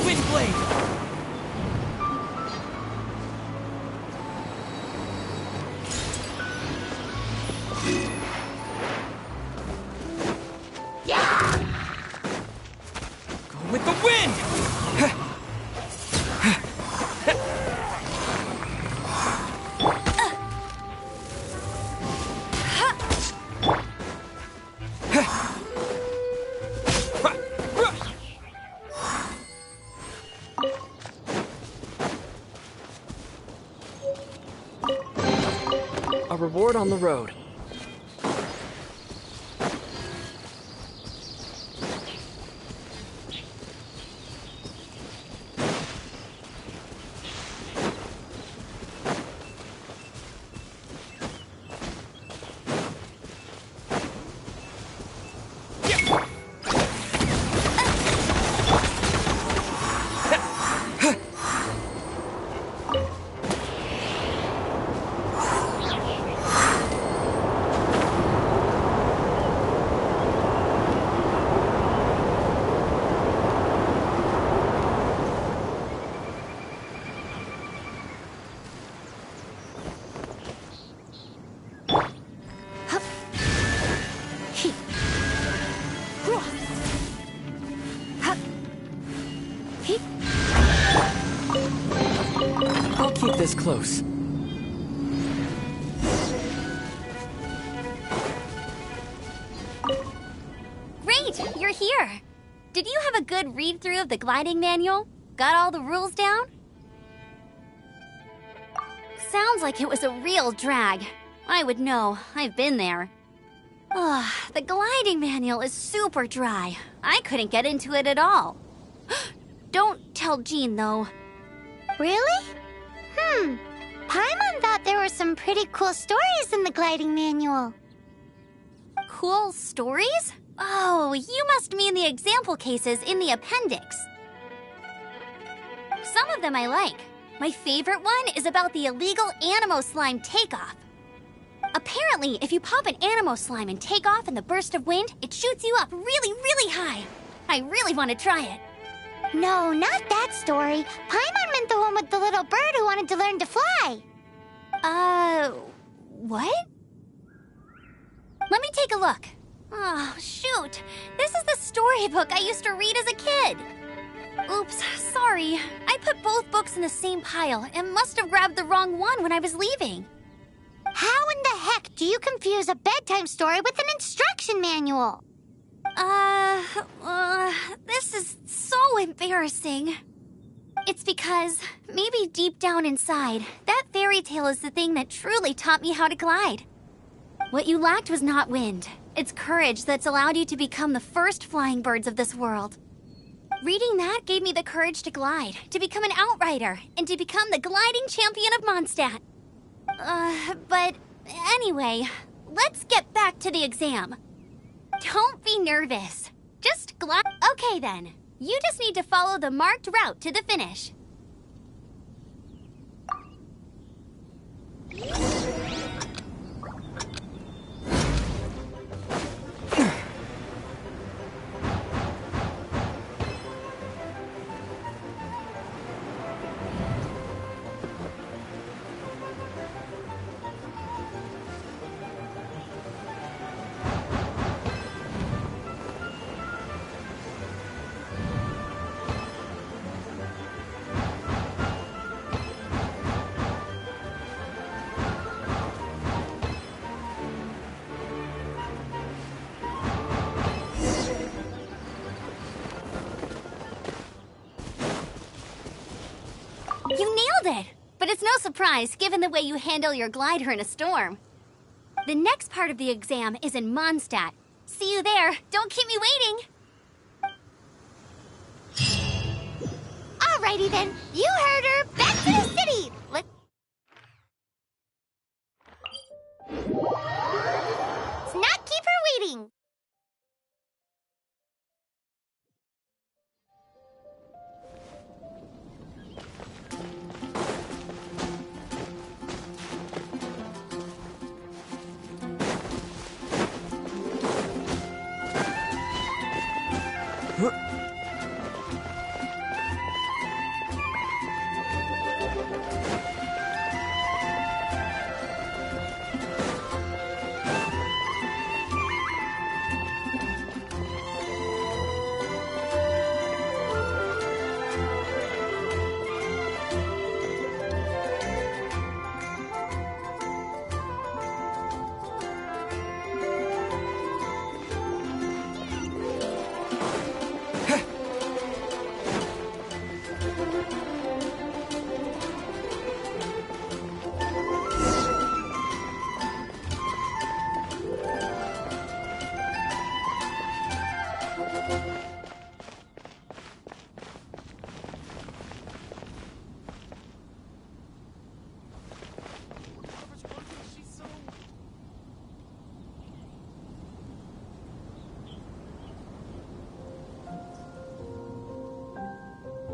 Wind blade! With the wind! A reward on the road. this close. Great, you're here. Did you have a good read-through of the gliding manual? Got all the rules down? Sounds like it was a real drag. I would know. I've been there. Ugh, the gliding manual is super dry. I couldn't get into it at all. Don't tell Jean, though. Really? Paimon thought there were some pretty cool stories in the gliding manual. Cool stories? Oh, you must mean the example cases in the appendix. Some of them I like. My favorite one is about the illegal Animo slime takeoff. Apparently, if you pop an Animo slime and take off in the burst of wind, it shoots you up really, really high. I really want to try it. No, not that story. Paimon meant the one with the little bird who wanted to learn to fly. What? Let me take a look. Oh, shoot. This is the storybook I used to read as a kid. Oops, sorry. I put both books in the same pile and must have grabbed the wrong one when I was leaving. How in the heck do you confuse a bedtime story with an instruction manual? This is so embarrassing. It's because, maybe deep down inside, that fairy tale is the thing that truly taught me how to glide. What you lacked was not wind. It's courage that's allowed you to become the first flying birds of this world. Reading that gave me the courage to glide, to become an outrider, and to become the gliding champion of Mondstadt. But anyway, let's get back to the exam. Don't be nervous. Just glide. Okay then. You just need to follow the marked route to the finish. You nailed it! But it's no surprise, given the way you handle your glider in a storm. The next part of the exam is in Mondstadt. See you there. Don't keep me waiting. Alrighty then. You heard her. Back to the city. Let's not keep her waiting.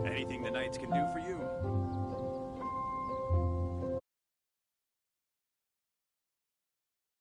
Anything the Knights can do for you?